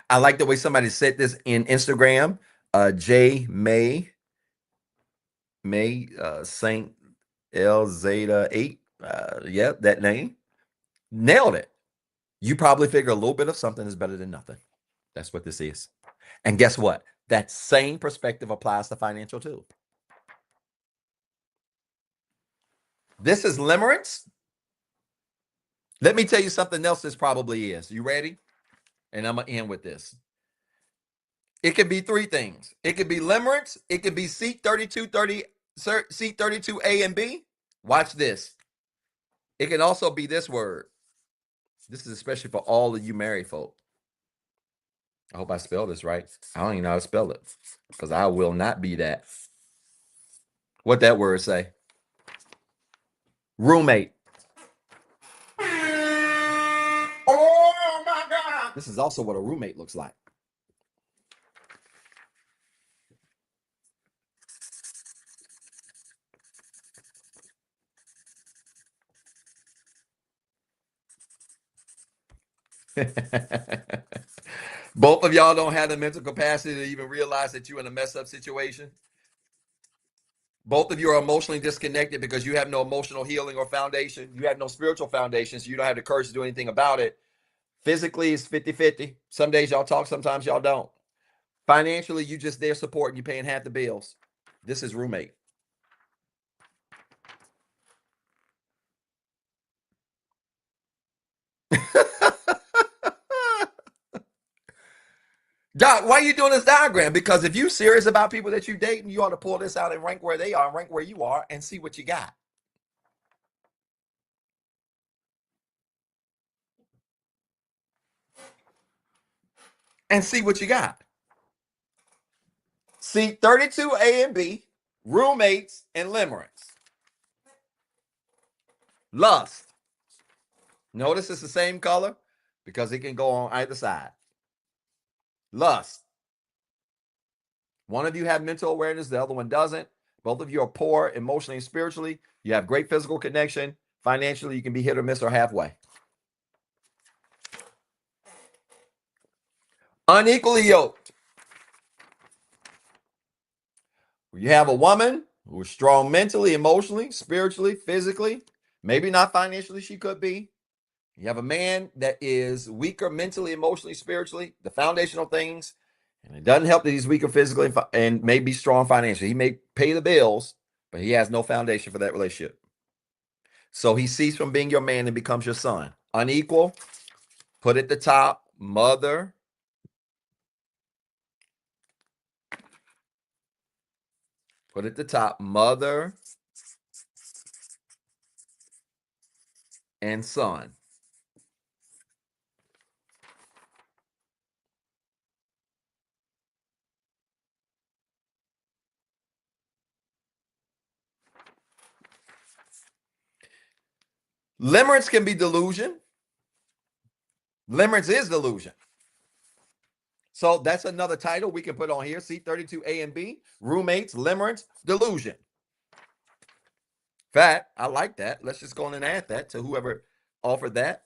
I like the way somebody said this in Instagram. J May Saint L Zeta 8. Yep, that name. Nailed it. You probably figure a little bit of something is better than nothing. That's what this is. And guess what? That same perspective applies to financial too. This is limerence. Let me tell you something else this probably is. You ready? And I'm going to end with this. It could be three things. It could be limerence. It could be C32A and B. Watch this. It can also be this word. This is especially for all of you married folk. I hope I spelled this right. I don't even know how to spell it because I will not be that. What that word say? Roommate. Oh my God. This is also what a roommate looks like. Both of y'all don't have the mental capacity to even realize that you're in a messed up situation. Both of you are emotionally disconnected because you have no emotional healing or foundation. You have no spiritual foundation, so you don't have the courage to do anything about it. Physically, it's 50-50. Some days y'all talk, sometimes y'all don't. Financially, you just there supporting, you paying half the bills. This is roommate. Doc, why are you doing this diagram? Because if you're serious about people that you dating, you ought to pull this out and rank where they are, and rank where you are, and see what you got. And see what you got. See 32 A and B, roommates, and limerence. Lust. Notice it's the same color because it can go on either side. Lust. One of you have mental awareness, the other one doesn't. Both of you are poor emotionally and spiritually. You have great physical connection. Financially, you can be hit or miss or halfway. Unequally yoked. You have a woman who's strong mentally, emotionally, spiritually, physically, maybe not financially, she could be. You have a man that is weaker mentally, emotionally, spiritually, the foundational things. And it doesn't help that he's weaker physically and may be strong financially. He may pay the bills, but he has no foundation for that relationship. So he ceases from being your man and becomes your son. Unequal, put at the top, mother. Put at the top, mother and son. Limerence can be delusion. Limerence is delusion. So that's another title we can put on here. See 32 A and B, roommates, limerence, delusion. Fact, I like that. Let's just go on and add that to whoever offered that.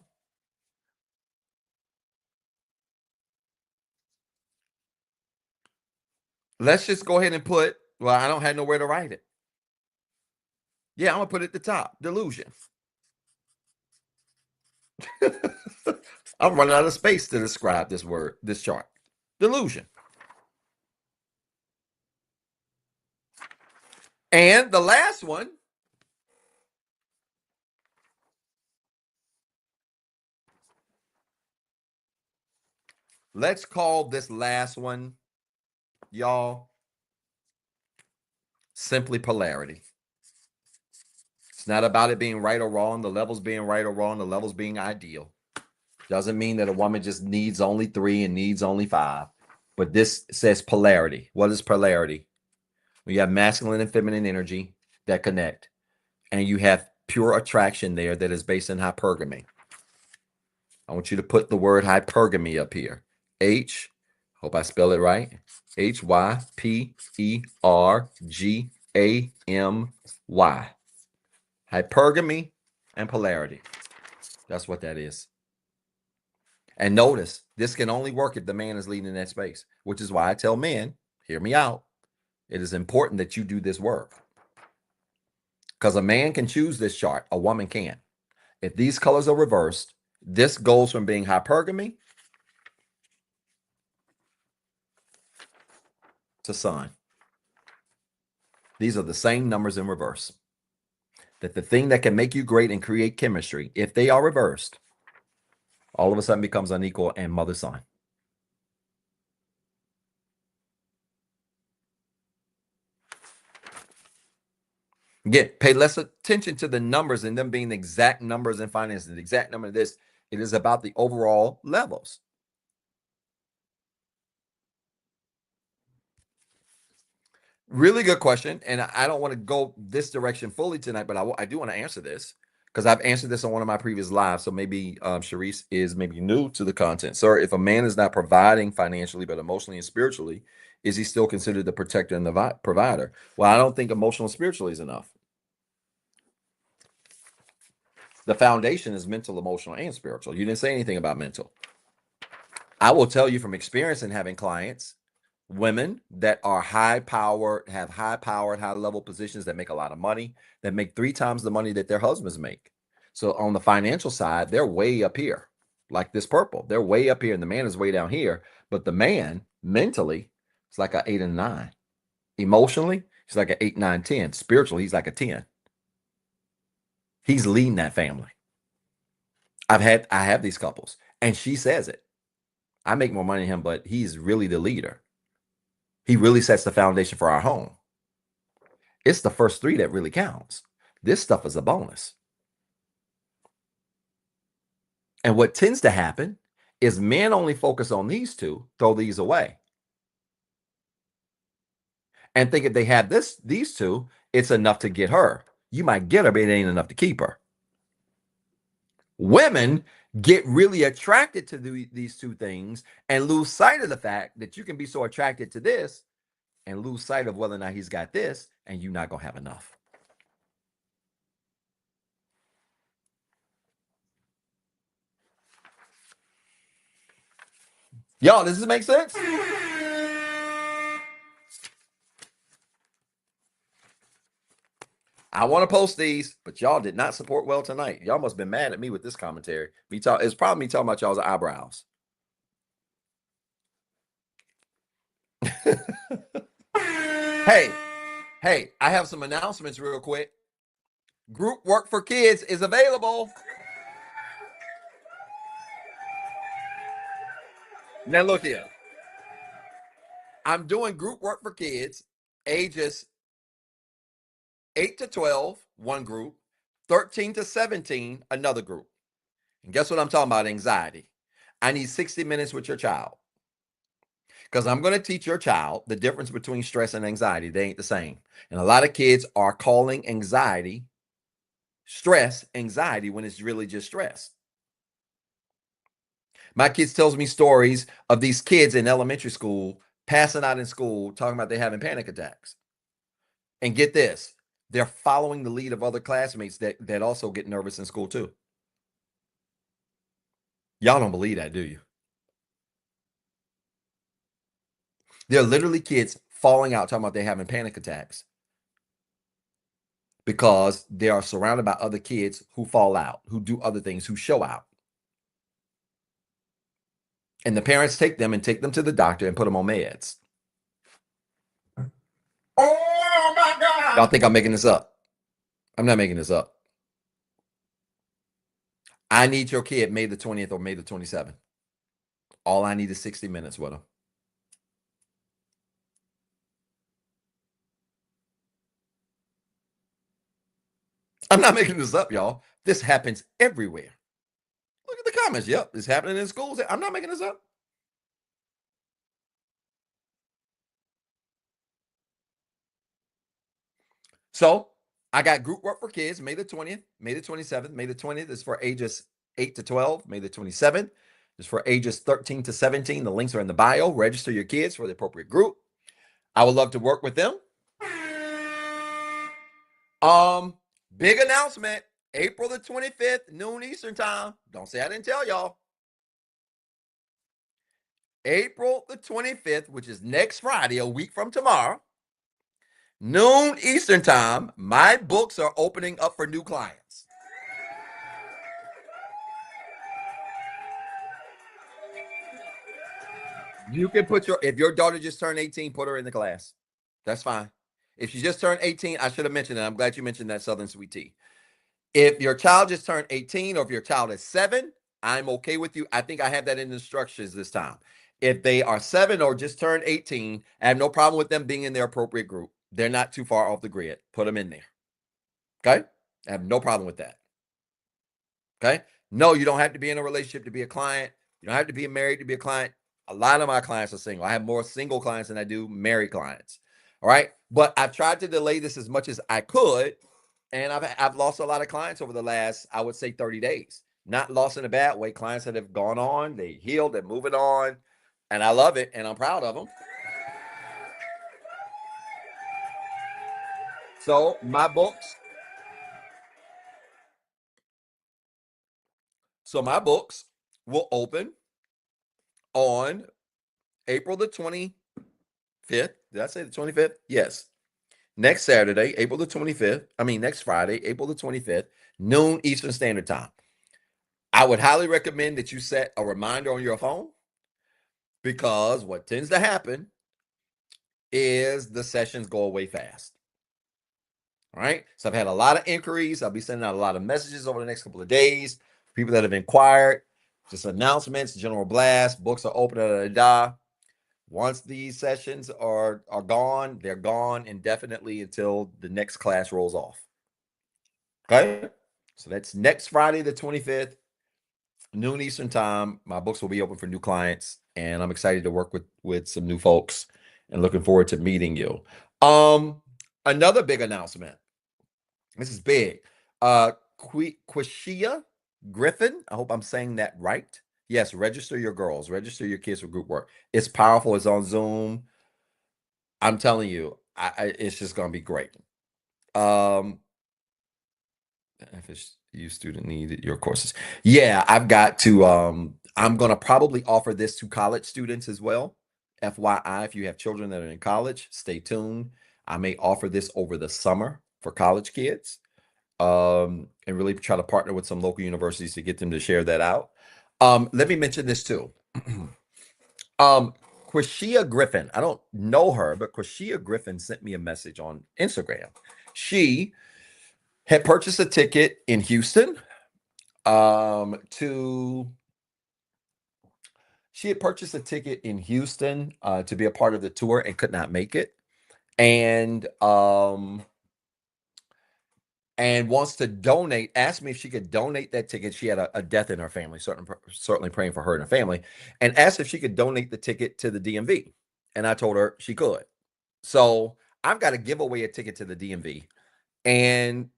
Let's just go ahead and put, well, I don't have nowhere to write it. Yeah, I'm going to put it at the top, delusion. I'm running out of space to describe this word, this chart. Delusion. And the last one, let's call this last one, y'all, simply polarity. It's not about it being right or wrong, the levels being right or wrong, the levels being ideal. Doesn't mean that a woman just needs only 3 and needs only 5. But this says polarity. What is polarity? When you have masculine and feminine energy that connect, and you have pure attraction there that is based in hypergamy. I want you to put the word hypergamy up here. Hope I spell it right. Hypergamy. Hypergamy and polarity. That's what that is. And notice, this can only work if the man is leading in that space, which is why I tell men, hear me out. It is important that you do this work. Because a man can choose this chart, a woman can't. If these colors are reversed, this goes from being hypergamy to sun. These are the same numbers in reverse. That the thing that can make you great and create chemistry, if they are reversed, all of a sudden becomes unequal and mother-son. Again, pay less attention to the numbers and them being the exact numbers in finance, the exact number of this. It is about the overall levels. Really good question. And I don't want to go this direction fully tonight, but I do want to answer this. because I've answered this on one of my previous lives. So maybe Sharice is maybe new to the content. Sir, if a man is not providing financially, but emotionally and spiritually, is he still considered the protector and the provider? Well, I don't think emotional and spiritually is enough. The foundation is mental, emotional, and spiritual. You didn't say anything about mental. I will tell you from experience in having clients, women that are high powered, have high powered, high level positions that make a lot of money, that make 3 times the money that their husbands make. So on the financial side, they're way up here, like this purple. They're way up here, and the man is way down here. But the man mentally is like an 8 and 9. Emotionally, he's like an 8, 9, 10. Spiritually, he's like a 10. He's leading that family. I have these couples, and she says it. I make more money than him, but he's really the leader. He really sets the foundation for our home. It's the first 3 that really counts. This stuff is a bonus. And what tends to happen is men only focus on these 2, throw these away, and think if they have these 2, it's enough to get her. You might get her, but it ain't enough to keep her. Women get really attracted to these 2 things and lose sight of the fact that you can be so attracted to this and lose sight of whether or not he's got this, and you're not going to have enough. Y'all, does this make sense? I want to post these, but y'all did not support well tonight. Y'all must have been mad at me with this commentary. It's probably me talking about y'all's eyebrows. Hey, I have some announcements real quick. Group work for kids is available. Now look here. I'm doing group work for kids ages 8 to 12, one group, 13 to 17, another group. And guess what I'm talking about? Anxiety. I need 60 minutes with your child. Because I'm going to teach your child the difference between stress and anxiety. They ain't the same. And a lot of kids are calling anxiety stress anxiety when it's really just stress. My kids tells me stories of these kids in elementary school passing out in school talking about they having panic attacks. And get this, they're following the lead of other classmates that also get nervous in school too. Y'all don't believe that, do you? There are literally kids falling out talking about they having panic attacks because they are surrounded by other kids who fall out, who do other things, who show out. And the parents take them to the doctor and put them on meds. Oh my God. Y'all think I'm making this up? I'm not making this up. I need your kid May the 20th or May the 27th. All I need is 60 minutes with them. I'm not making this up, y'all. This happens everywhere. Look at the comments. Yep, it's happening in schools. I'm not making this up. So I got group work for kids May the 20th, May the 27th. May the 20th is for ages 8 to 12. May the 27th is for ages 13 to 17. The links are in the bio. Register your kids for the appropriate group. I would love to work with them. Big announcement. April the 25th, noon Eastern time. Don't say I didn't tell y'all. April the 25th, which is next Friday, a week from tomorrow, noon Eastern time, my books are opening up for new clients. You can put if your daughter just turned 18, put her in the class. That's fine. If she just turned 18, I should have mentioned it. I'm glad you mentioned that Southern Sweet Tea. If your child just turned 18 or if your child is 7, I'm okay with you. I think I have that in the instructions this time. If they are 7 or just turned 18, I have no problem with them being in their appropriate group. They're not too far off the grid. Put them in there. Okay? I have no problem with that. Okay? No, you don't have to be in a relationship to be a client. You don't have to be married to be a client. A lot of my clients are single. I have more single clients than I do married clients. All right? But I've tried to delay this as much as I could And I've lost a lot of clients over the last, I would say, 30 days. Not lost in a bad way. Clients that have gone on, they healed, they're moving on, and I love it, and I'm proud of them. So my books will open on April the 25th. Did I say the 25th? Yes. Next Saturday, April the 25th. I mean, next Friday, April the 25th, noon Eastern Standard Time. I would highly recommend that you set a reminder on your phone, because what tends to happen is the sessions go away fast. All right. So I've had a lot of inquiries. I'll be sending out a lot of messages over the next couple of days. People that have inquired, just announcements, general blast, books are open. Once these sessions are gone, they're gone indefinitely until the next class rolls off. Okay. So that's next Friday, the 25th, noon Eastern time. My books will be open for new clients, and I'm excited to work with some new folks and looking forward to meeting you. Another big announcement. This is big. Quishia Griffin. I hope I'm saying that right. Yes, register your girls, register your kids for group work. It's powerful. It's on Zoom. I'm telling you, it's just gonna be great. FSU student need your courses. Yeah, I've got to. I'm gonna probably offer this to college students as well. FYI, if you have children that are in college, stay tuned. I may offer this over the summer for college kids. And really try to partner with some local universities to get them to share that out. Let me mention this too. Quishia Griffin, I don't know her, but Quishia Griffin sent me a message on Instagram. She had purchased a ticket in Houston she had purchased a ticket in Houston to be a part of the tour and could not make it. And wants to donate, asked me if she could donate that ticket. She had a death in her family, certainly praying for her and her family, and asked if she could donate the ticket to the DMV. And I told her she could. So I've got to give away a ticket to the DMV. And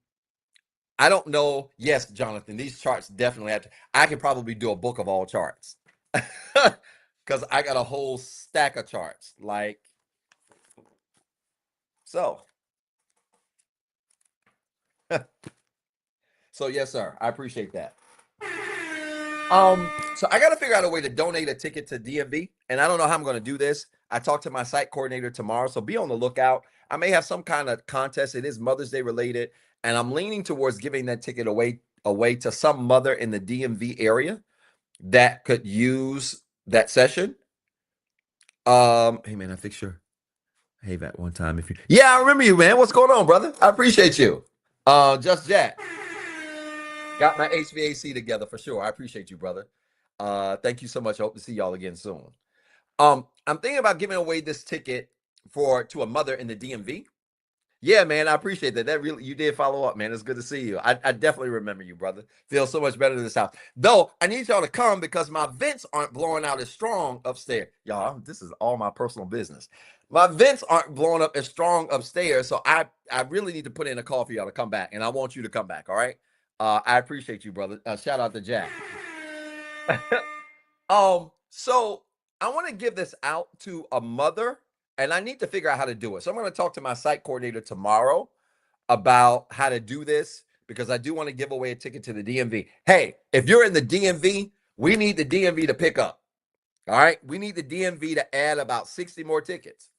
I don't know. Yes, Jonathan, these charts definitely have to. I could probably do a book of all charts because I got a whole stack of charts. Like, so. So, yes, sir. I appreciate that. So I got to figure out a way to donate a ticket to DMV, and I don't know how I'm going to do this. I talked to my site coordinator tomorrow, so be on the lookout. I may have some kind of contest. It is Mother's Day related, and I'm leaning towards giving that ticket away to some mother in the DMV area that could use that session. Hey man, I fixed your hey that one time. If you Yeah, I remember you, man. What's going on, brother? I appreciate you. Just Jack. Got my HVAC together for sure. I appreciate you, brother. Thank you so much. I hope to see y'all again soon. I'm thinking about giving away this ticket to a mother in the DMV. Yeah, man, I appreciate that. That really, you did follow up, man. It's good to see you. I definitely remember you, brother. Feels so much better in this house. Though I need y'all to come because my vents aren't blowing out as strong upstairs. Y'all, this is all my personal business. My vents aren't blowing up as strong upstairs, so I really need to put in a call for y'all to come back, and I want you to come back. All right. I appreciate you, brother. Shout out to Jack. So I want to give this out to a mother, and I need to figure out how to do it. So I'm going to talk to my site coordinator tomorrow about how to do this because I do want to give away a ticket to the DMV. Hey, if you're in the DMV, we need the DMV to pick up. All right. We need the DMV to add about 60 more tickets,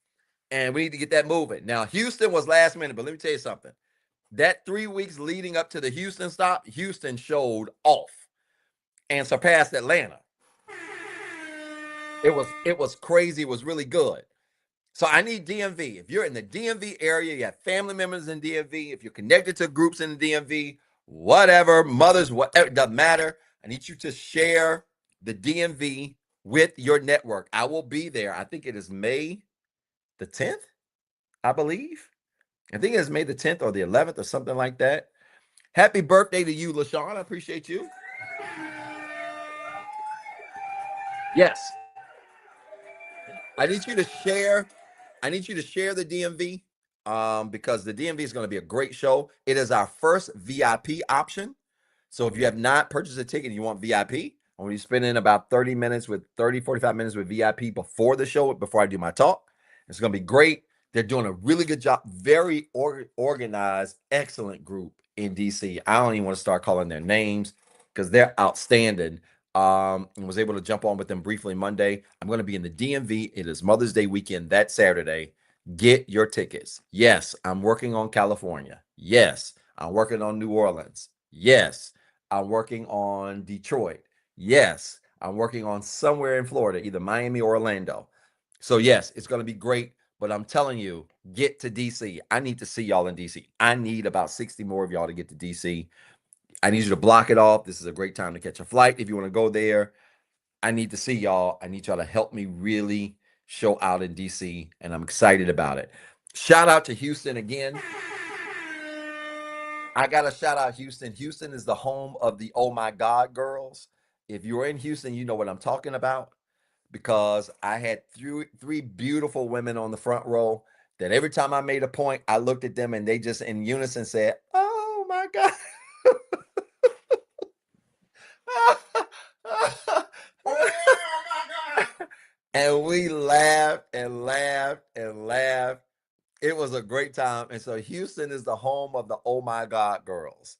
and we need to get that moving. Now, Houston was last minute, but let me tell you something. That 3 weeks leading up to the Houston stop, Houston showed off and surpassed Atlanta. It was crazy. It was really good. So I need DMV. If you're in the DMV area, you have family members in DMV, if you're connected to groups in the DMV, whatever, mothers, whatever, it doesn't matter. I need you to share the DMV with your network. I will be there. I think it is May the 10th, I believe. I think it is May the 10th or the 11th or something like that. Happy birthday to you, LaShawn. I appreciate you. Yes. I need you to share. I need you to share the DMV because the DMV is going to be a great show. It is our first VIP option. So if you have not purchased a ticket and you want VIP, I want you to spend in about 45 minutes with VIP before the show, before I do my talk. It's going to be great. They're doing a really good job. Very organized, excellent group in DC. I don't even want to start calling their names because they're outstanding. And was able to jump on with them briefly Monday. I'm going to be in the DMV. It is Mother's Day weekend that Saturday. Get your tickets. Yes, I'm working on California. Yes, I'm working on New Orleans. Yes, I'm working on Detroit. Yes, I'm working on somewhere in Florida, either Miami or Orlando. So, yes, it's going to be great. But I'm telling you, get to DC. I need to see y'all in DC. I need about 60 more of y'all to get to DC. I need you to block it off. This is a great time to catch a flight if you want to go there. I need to see y'all. I need y'all to help me really show out in DC, and I'm excited about it. Shout out to Houston again. I got to shout out Houston. Houston is the home of the Oh My God girls. If you're in Houston, you know what I'm talking about because I had three beautiful women on the front row that every time I made a point, I looked at them and they just in unison said, "Oh my God." And we laughed and laughed and laughed. It was a great time. And so Houston is the home of the Oh My God girls.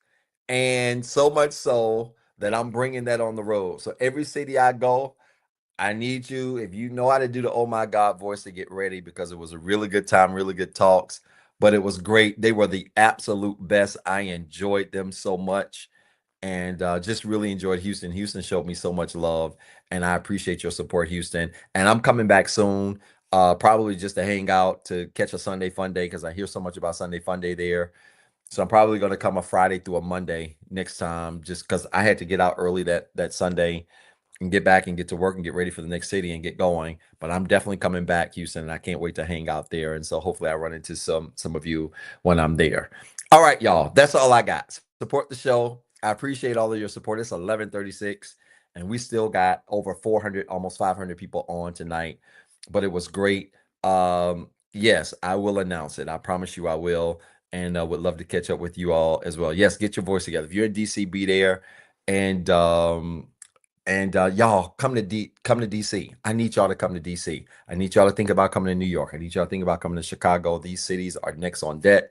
And so much so that I'm bringing that on the road. So every city I go, I need you, if you know how to do the Oh My God voice, to get ready because it was a really good time, really good talks. But it was great. They were the absolute best. I enjoyed them so much and just really enjoyed Houston. Houston showed me so much love, and I appreciate your support, Houston. And I'm coming back soon, probably just to hang out to catch a Sunday Fun Day because I hear so much about Sunday Fun Day there. So I'm probably going to come a Friday through a Monday next time, just because I had to get out early that Sunday and get back and get to work and get ready for the next city and get going. But I'm definitely coming back, Houston, and I can't wait to hang out there. And so hopefully I run into some of you when I'm there. All right, y'all. That's all I got. Support the show. I appreciate all of your support. It's 11:36, and we still got over 400, almost 500 people on tonight. But it was great. Yes, I will announce it. I promise you I will. And would love to catch up with you all as well. Yes, get your voice together. If you're in DC, be there. And y'all come to DC. I need y'all to come to DC. I need y'all to think about coming to New York. I need y'all to think about coming to Chicago. These cities are next on deck,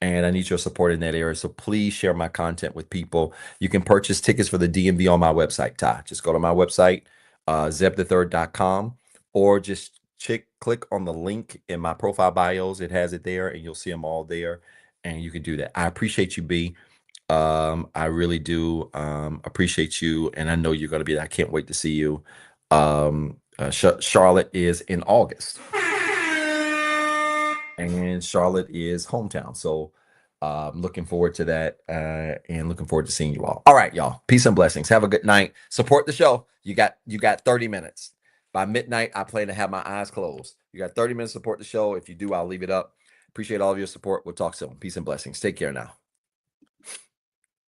and I need your support in that area. So please share my content with people. You can purchase tickets for the DMV on my website, Ty. Just go to my website, zebthethird.com, or just click on the link in my profile bios. It has it there, and you'll see them all there, and you can do that. I appreciate you, B. I really do appreciate you, and I know you're going to be there. I can't wait to see you. Charlotte is in August, and Charlotte is hometown. So looking forward to that and looking forward to seeing you all. All right, y'all. Peace and blessings. Have a good night. Support the show. You got 30 minutes. By midnight, I plan to have my eyes closed. You got 30 minutes to support the show. If you do, I'll leave it up. Appreciate all of your support. We'll talk soon. Peace and blessings. Take care now.